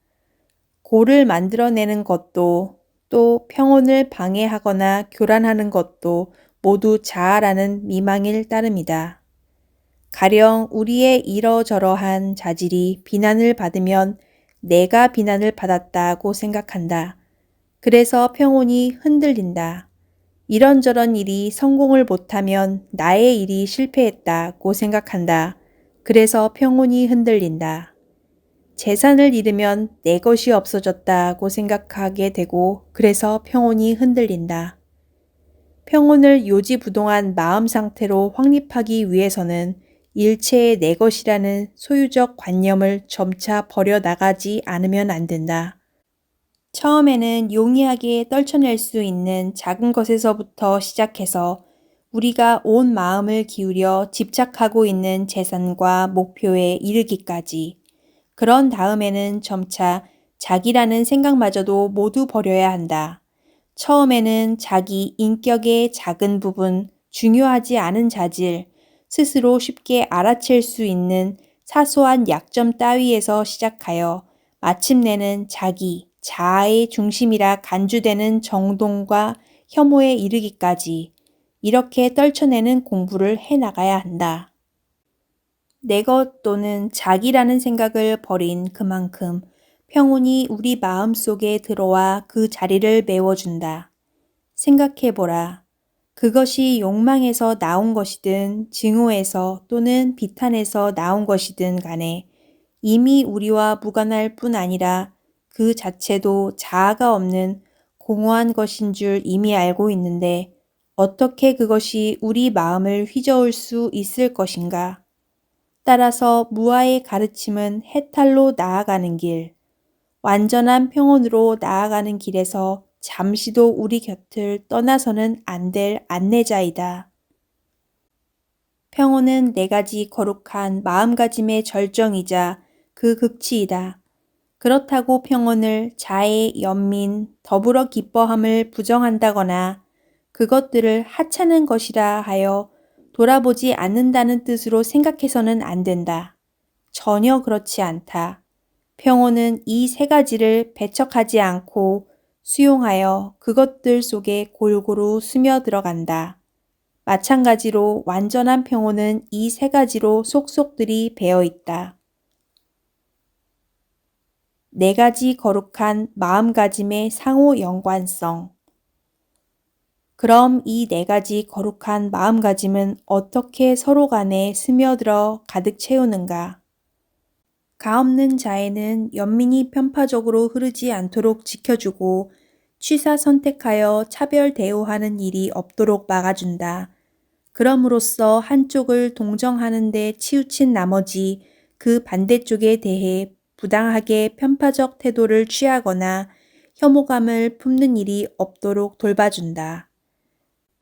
[SPEAKER 1] 고를 만들어내는 것도 또 평온을 방해하거나 교란하는 것도 모두 자아라는 미망일 따름이다. 가령 우리의 이러저러한 자질이 비난을 받으면 내가 비난을 받았다고 생각한다. 그래서 평온이 흔들린다. 이런저런 일이 성공을 못하면 나의 일이 실패했다고 생각한다. 그래서 평온이 흔들린다. 재산을 잃으면 내 것이 없어졌다고 생각하게 되고 그래서 평온이 흔들린다. 평온을 요지부동한 마음 상태로 확립하기 위해서는 일체의 내 것이라는 소유적 관념을 점차 버려나가지 않으면 안 된다. 처음에는 용이하게 떨쳐낼 수 있는 작은 것에서부터 시작해서 우리가 온 마음을 기울여 집착하고 있는 재산과 목표에 이르기까지, 그런 다음에는 점차 자기라는 생각마저도 모두 버려야 한다. 처음에는 자기 인격의 작은 부분, 중요하지 않은 자질, 스스로 쉽게 알아챌 수 있는 사소한 약점 따위에서 시작하여 마침내는 자기, 자아의 중심이라 간주되는 정동과 혐오에 이르기까지 이렇게 떨쳐내는 공부를 해나가야 한다. 내 것 또는 자기라는 생각을 버린 그만큼 평온이 우리 마음 속에 들어와 그 자리를 메워준다. 생각해보라. 그것이 욕망에서 나온 것이든 증오에서 또는 비탄에서 나온 것이든 간에 이미 우리와 무관할 뿐 아니라 그 자체도 자아가 없는 공허한 것인 줄 이미 알고 있는데 어떻게 그것이 우리 마음을 휘저을 수 있을 것인가? 따라서 무아의 가르침은 해탈로 나아가는 길, 완전한 평온으로 나아가는 길에서 잠시도 우리 곁을 떠나서는 안 될 안내자이다. 평온은 네 가지 거룩한 마음가짐의 절정이자 그 극치이다. 그렇다고 평온을 자애, 연민, 더불어 기뻐함을 부정한다거나 그것들을 하찮은 것이라 하여 돌아보지 않는다는 뜻으로 생각해서는 안 된다. 전혀 그렇지 않다. 평온은 이 세 가지를 배척하지 않고 수용하여 그것들 속에 골고루 스며들어간다. 마찬가지로 완전한 평온은 이 세 가지로 속속들이 배어 있다. 네 가지 거룩한 마음가짐의 상호 연관성. 그럼 이 네 가지 거룩한 마음가짐은 어떻게 서로 간에 스며들어 가득 채우는가? 가없는 자에는 연민이 편파적으로 흐르지 않도록 지켜주고 취사 선택하여 차별 대우하는 일이 없도록 막아준다. 그럼으로써 한쪽을 동정하는 데 치우친 나머지 그 반대쪽에 대해 부당하게 편파적 태도를 취하거나 혐오감을 품는 일이 없도록 돌봐준다.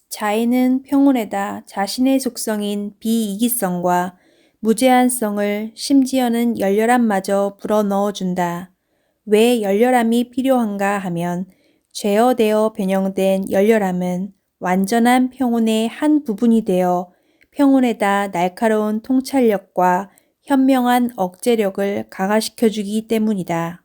[SPEAKER 1] 자애는 평온에다 자신의 속성인 비이기성과 무제한성을 심지어는 열렬함마저 불어넣어준다. 왜 열렬함이 필요한가 하면 제어되어 변형된 열렬함은 완전한 평온의 한 부분이 되어 평온에다 날카로운 통찰력과 현명한 억제력을 강화시켜주기 때문이다.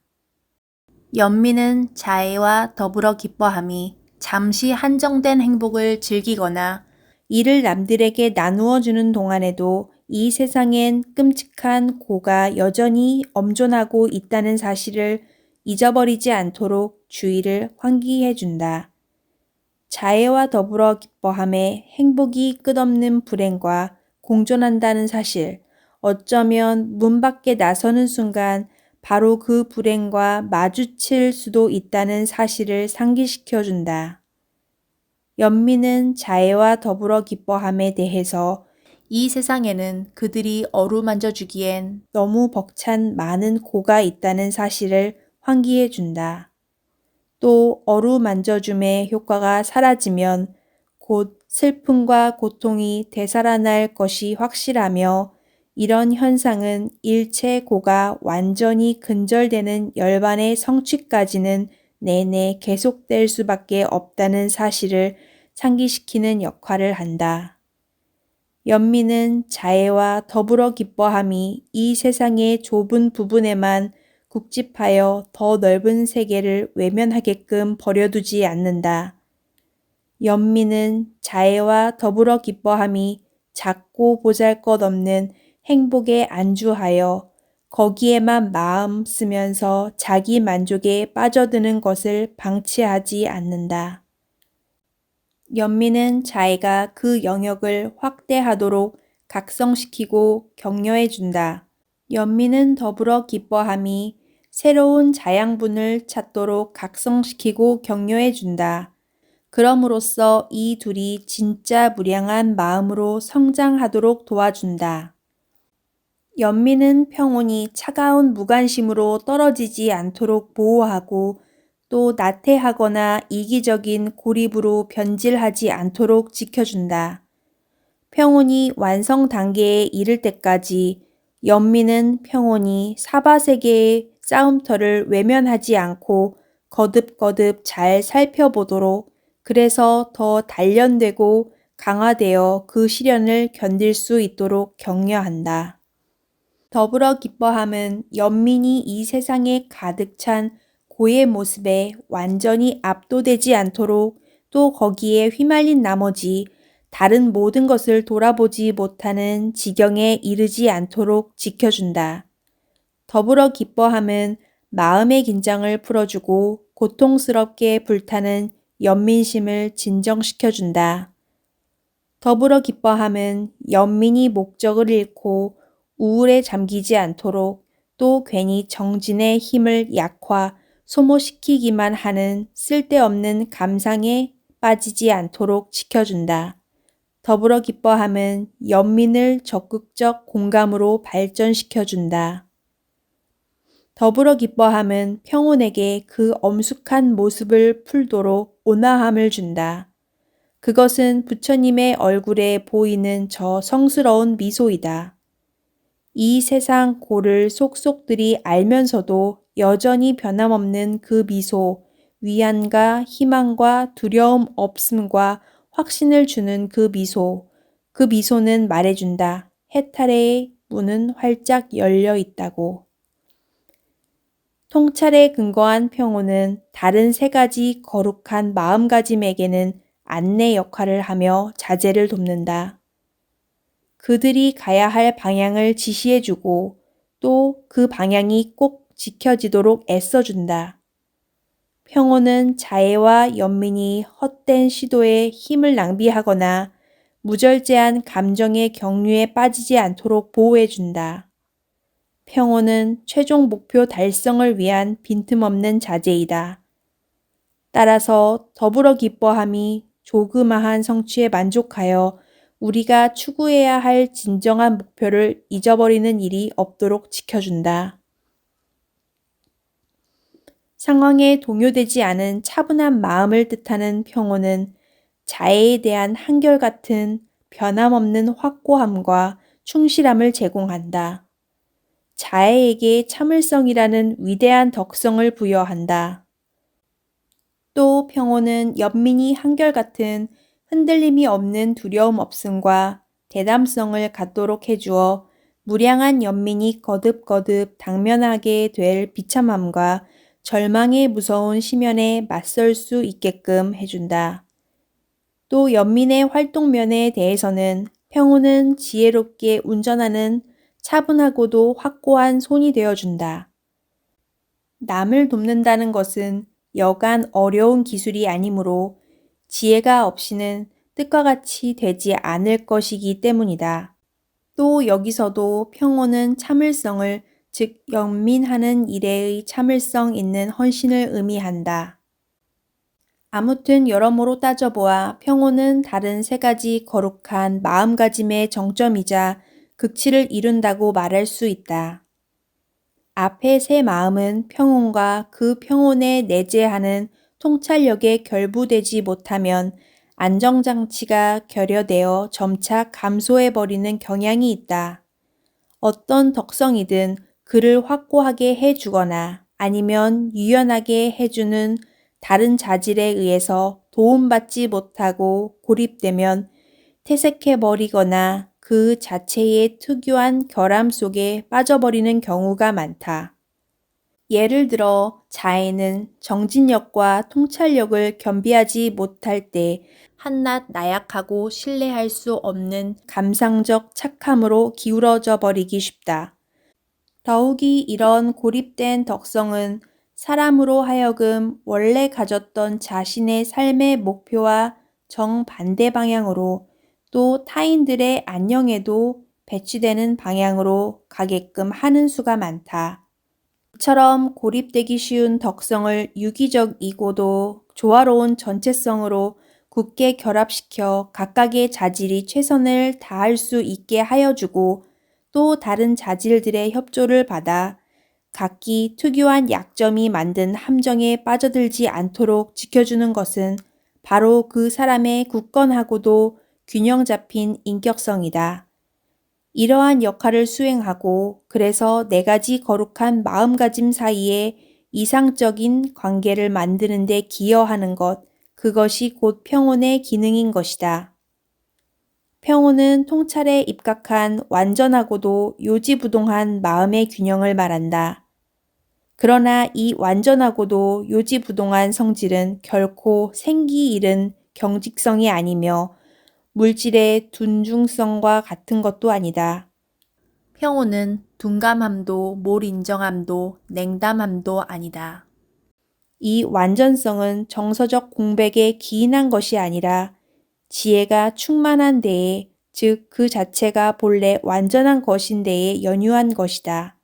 [SPEAKER 1] 연민은 자애와 더불어 기뻐함이 잠시 한정된 행복을 즐기거나 이를 남들에게 나누어 주는 동안에도 이 세상엔 끔찍한 고가 여전히 엄존하고 있다는 사실을 잊어버리지 않도록 주의를 환기해 준다. 자애와 더불어 기뻐함에 행복이 끝없는 불행과 공존한다는 사실, 어쩌면 문 밖에 나서는 순간 바로 그 불행과 마주칠 수도 있다는 사실을 상기시켜 준다. 연민은 자애와 더불어 기뻐함에 대해서 이 세상에는 그들이 어루만져 주기엔 너무 벅찬 많은 고가 있다는 사실을 환기해 준다. 또 어루만져줌의 효과가 사라지면 곧 슬픔과 고통이 되살아날 것이 확실하며 이런 현상은 일체 고가 완전히 근절되는 열반의 성취까지는 내내 계속될 수밖에 없다는 사실을 상기시키는 역할을 한다. 연민은 자애와 더불어 기뻐함이 이 세상의 좁은 부분에만 국집하여 더 넓은 세계를 외면하게끔 버려두지 않는다. 연민은 자애와 더불어 기뻐함이 작고 보잘것없는 행복에 안주하여 거기에만 마음 쓰면서 자기 만족에 빠져드는 것을 방치하지 않는다. 연민은 자애가 그 영역을 확대하도록 각성시키고 격려해 준다. 연민은 더불어 기뻐함이 새로운 자양분을 찾도록 각성시키고 격려해 준다. 그럼으로써 이 둘이 진짜 무량한 마음으로 성장하도록 도와준다. 연민은 평온이 차가운 무관심으로 떨어지지 않도록 보호하고 또 나태하거나 이기적인 고립으로 변질하지 않도록 지켜준다. 평온이 완성 단계에 이를 때까지 연민은 평온이 사바세계의 싸움터를 외면하지 않고 거듭거듭 잘 살펴보도록 그래서 더 단련되고 강화되어 그 시련을 견딜 수 있도록 격려한다. 더불어 기뻐함은 연민이 이 세상에 가득 찬 고의 모습에 완전히 압도되지 않도록 또 거기에 휘말린 나머지 다른 모든 것을 돌아보지 못하는 지경에 이르지 않도록 지켜준다. 더불어 기뻐함은 마음의 긴장을 풀어주고 고통스럽게 불타는 연민심을 진정시켜준다. 더불어 기뻐함은 연민이 목적을 잃고 우울에 잠기지 않도록 또 괜히 정진의 힘을 약화, 소모시키기만 하는 쓸데없는 감상에 빠지지 않도록 지켜준다. 더불어 기뻐함은 연민을 적극적 공감으로 발전시켜준다. 더불어 기뻐함은 평온에게 그 엄숙한 모습을 풀도록 온화함을 준다. 그것은 부처님의 얼굴에 보이는 저 성스러운 미소이다. 이 세상 고를 속속들이 알면서도 여전히 변함없는 그 미소, 위안과 희망과 두려움 없음과 확신을 주는 그 미소, 그 미소는 말해준다. 해탈의 문은 활짝 열려 있다고. 통찰에 근거한 평온은 다른 세 가지 거룩한 마음가짐에게는 안내 역할을 하며 자제를 돕는다. 그들이 가야 할 방향을 지시해주고 또 그 방향이 꼭 지켜지도록 애써준다. 평온은 자애와 연민이 헛된 시도에 힘을 낭비하거나 무절제한 감정의 경류에 빠지지 않도록 보호해준다. 평온은 최종 목표 달성을 위한 빈틈없는 자제이다. 따라서 더불어 기뻐함이 조그마한 성취에 만족하여 우리가 추구해야 할 진정한 목표를 잊어버리는 일이 없도록 지켜준다. 상황에 동요되지 않은 차분한 마음을 뜻하는 평온은 자애에 대한 한결같은 변함없는 확고함과 충실함을 제공한다. 자애에게 참을성이라는 위대한 덕성을 부여한다. 또 평온은 연민이 한결같은 흔들림이 없는 두려움 없음과 대담성을 갖도록 해주어 무량한 연민이 거듭거듭 당면하게 될 비참함과 절망의 무서운 시면에 맞설 수 있게끔 해준다. 또 연민의 활동면에 대해서는 평온은 지혜롭게 운전하는 차분하고도 확고한 손이 되어준다. 남을 돕는다는 것은 여간 어려운 기술이 아니므로 지혜가 없이는 뜻과 같이 되지 않을 것이기 때문이다. 또 여기서도 평온은 참을성을, 즉 연민하는 일에의 참을성 있는 헌신을 의미한다. 아무튼 여러모로 따져보아 평온은 다른 세 가지 거룩한 마음가짐의 정점이자 극치를 이룬다고 말할 수 있다. 앞의 세 마음은 평온과 그 평온에 내재하는 통찰력에 결부되지 못하면 안정장치가 결여되어 점차 감소해버리는 경향이 있다. 어떤 덕성이든 그를 확고하게 해주거나 아니면 유연하게 해주는 다른 자질에 의해서 도움받지 못하고 고립되면 퇴색해버리거나 그 자체의 특유한 결함 속에 빠져버리는 경우가 많다. 예를 들어 자애는 정진력과 통찰력을 겸비하지 못할 때 한낱 나약하고 신뢰할 수 없는 감상적 착함으로 기울어져 버리기 쉽다. 더욱이 이런 고립된 덕성은 사람으로 하여금 원래 가졌던 자신의 삶의 목표와 정반대 방향으로 또 타인들의 안녕에도 배치되는 방향으로 가게끔 하는 수가 많다. 이처럼 고립되기 쉬운 덕성을 유기적이고도 조화로운 전체성으로 굳게 결합시켜 각각의 자질이 최선을 다할 수 있게 하여주고 또 다른 자질들의 협조를 받아 각기 특유한 약점이 만든 함정에 빠져들지 않도록 지켜주는 것은 바로 그 사람의 굳건하고도 균형 잡힌 인격성이다. 이러한 역할을 수행하고 그래서 네 가지 거룩한 마음가짐 사이에 이상적인 관계를 만드는 데 기여하는 것, 그것이 곧 평온의 기능인 것이다. 평온은 통찰에 입각한 완전하고도 요지부동한 마음의 균형을 말한다. 그러나 이 완전하고도 요지부동한 성질은 결코 생기 잃은 경직성이 아니며 물질의 둔중성과 같은 것도 아니다. 평온은 둔감함도 몰인정함도 냉담함도 아니다. 이 완전성은 정서적 공백에 기인한 것이 아니라 지혜가 충만한 데에, 즉 그 자체가 본래 완전한 것인데에 연유한 것이다.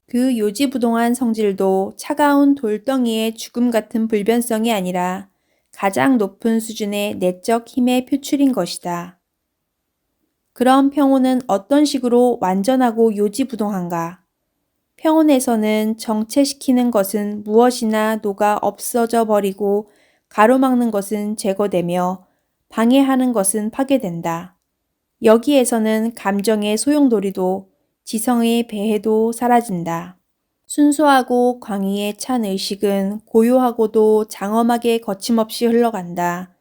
[SPEAKER 1] 그 요지부동한 성질도 차가운 돌덩이의 죽음 같은 불변성이 아니라 가장 높은 수준의 내적 힘의 표출인 것이다. 그럼 평온은 어떤 식으로 완전하고 요지부동한가? 평온에서는 정체시키는 것은 무엇이나 녹아 없어져 버리고 가로막는 것은 제거되며 방해하는 것은 파괴된다. 여기에서는 감정의 소용돌이도 지성의 배해도 사라진다. 순수하고 광의에 찬 의식은 고요하고도 장엄하게 거침없이 흘러간다.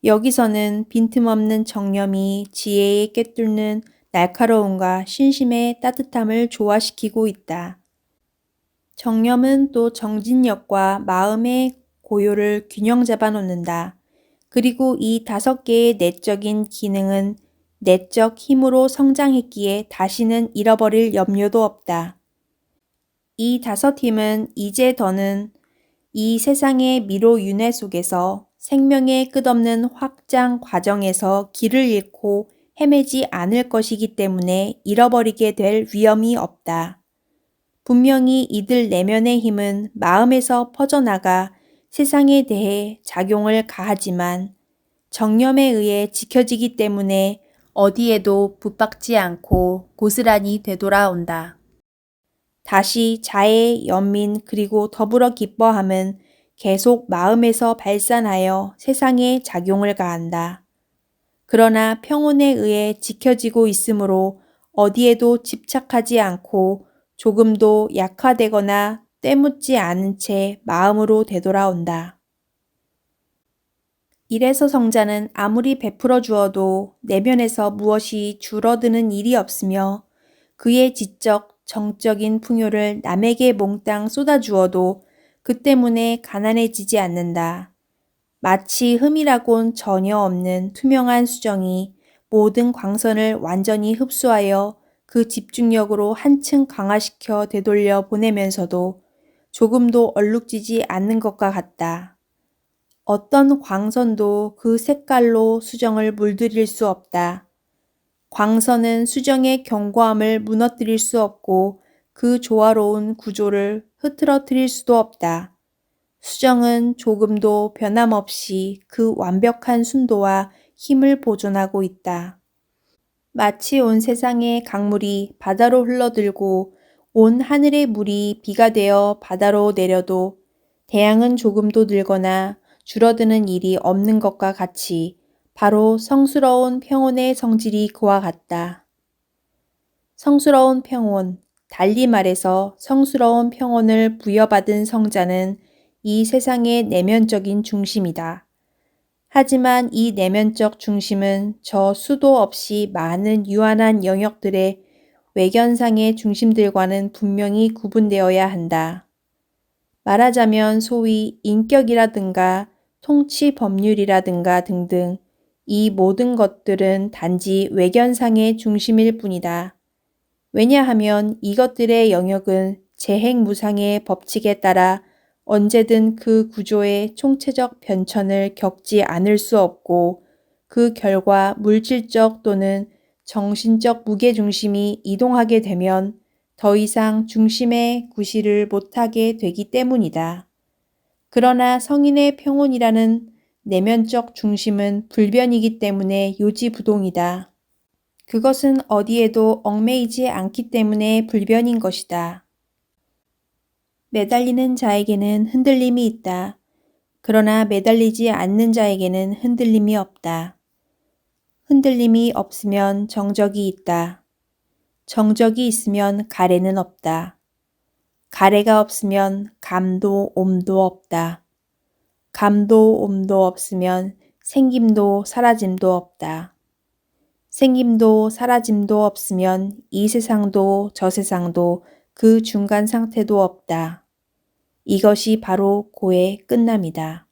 [SPEAKER 1] 여기서는 빈틈없는 정념이 지혜에 꿰뚫는 날카로움과 신심의 따뜻함을 조화시키고 있다. 정념은 또 정진력과 마음의 고요를 균형 잡아 놓는다. 그리고 이 5개의 내적인 기능은 내적 힘으로 성장했기에 다시는 잃어버릴 염려도 없다. 이 5힘은 이제 더는 이 세상의 미로 윤회 속에서 생명의 끝없는 확장 과정에서 길을 잃고 헤매지 않을 것이기 때문에 잃어버리게 될 위험이 없다. 분명히 이들 내면의 힘은 마음에서 퍼져나가 세상에 대해 작용을 가하지만 정념에 의해 지켜지기 때문에 어디에도 붙박지 않고 고스란히 되돌아온다. 다시 자애, 연민, 그리고 더불어 기뻐함은 계속 마음에서 발산하여 세상에 작용을 가한다. 그러나 평온에 의해 지켜지고 있으므로 어디에도 집착하지 않고 조금도 약화되거나 때묻지 않은 채 마음으로 되돌아온다. 이래서 성자는 아무리 베풀어 주어도 내면에서 무엇이 줄어드는 일이 없으며 그의 지적, 정적인 풍요를 남에게 몽땅 쏟아주어도 그 때문에 가난해지지 않는다. 마치 흠이라곤 전혀 없는 투명한 수정이 모든 광선을 완전히 흡수하여 그 집중력으로 한층 강화시켜 되돌려 보내면서도 조금도 얼룩지지 않는 것과 같다. 어떤 광선도 그 색깔로 수정을 물들일 수 없다. 광선은 수정의 견고함을 무너뜨릴 수 없고 그 조화로운 구조를 흐트러뜨릴 수도 없다. 수정은 조금도 변함없이 그 완벽한 순도와 힘을 보존하고 있다. 마치 온 세상의 강물이 바다로 흘러들고 온 하늘의 물이 비가 되어 바다로 내려도 대양은 조금도 늘거나 줄어드는 일이 없는 것과 같이 바로 성스러운 평온의 성질이 그와 같다. 성스러운 평온, 달리 말해서 성스러운 평온을 부여받은 성자는 이 세상의 내면적인 중심이다. 하지만 이 내면적 중심은 저 수도 없이 많은 유한한 영역들의 외견상의 중심들과는 분명히 구분되어야 한다. 말하자면 소위 인격이라든가 통치 법률이라든가 등등 이 모든 것들은 단지 외견상의 중심일 뿐이다. 왜냐하면 이것들의 영역은 재행무상의 법칙에 따라 언제든 그 구조의 총체적 변천을 겪지 않을 수 없고 그 결과 물질적 또는 정신적 무게중심이 이동하게 되면 더 이상 중심의 구실을 못하게 되기 때문이다. 그러나 성인의 평온이라는 내면적 중심은 불변이기 때문에 요지부동이다. 그것은 어디에도 얽매이지 않기 때문에 불변인 것이다. 매달리는 자에게는 흔들림이 있다. 그러나 매달리지 않는 자에게는 흔들림이 없다. 흔들림이 없으면 정적이 있다. 정적이 있으면 가래는 없다. 가래가 없으면 감도 옴도 없다. 감도 옴도 없으면 생김도 사라짐도 없다. 생김도 사라짐도 없으면 이 세상도 저 세상도 그 중간 상태도 없다. 이것이 바로 고의 끝남이다.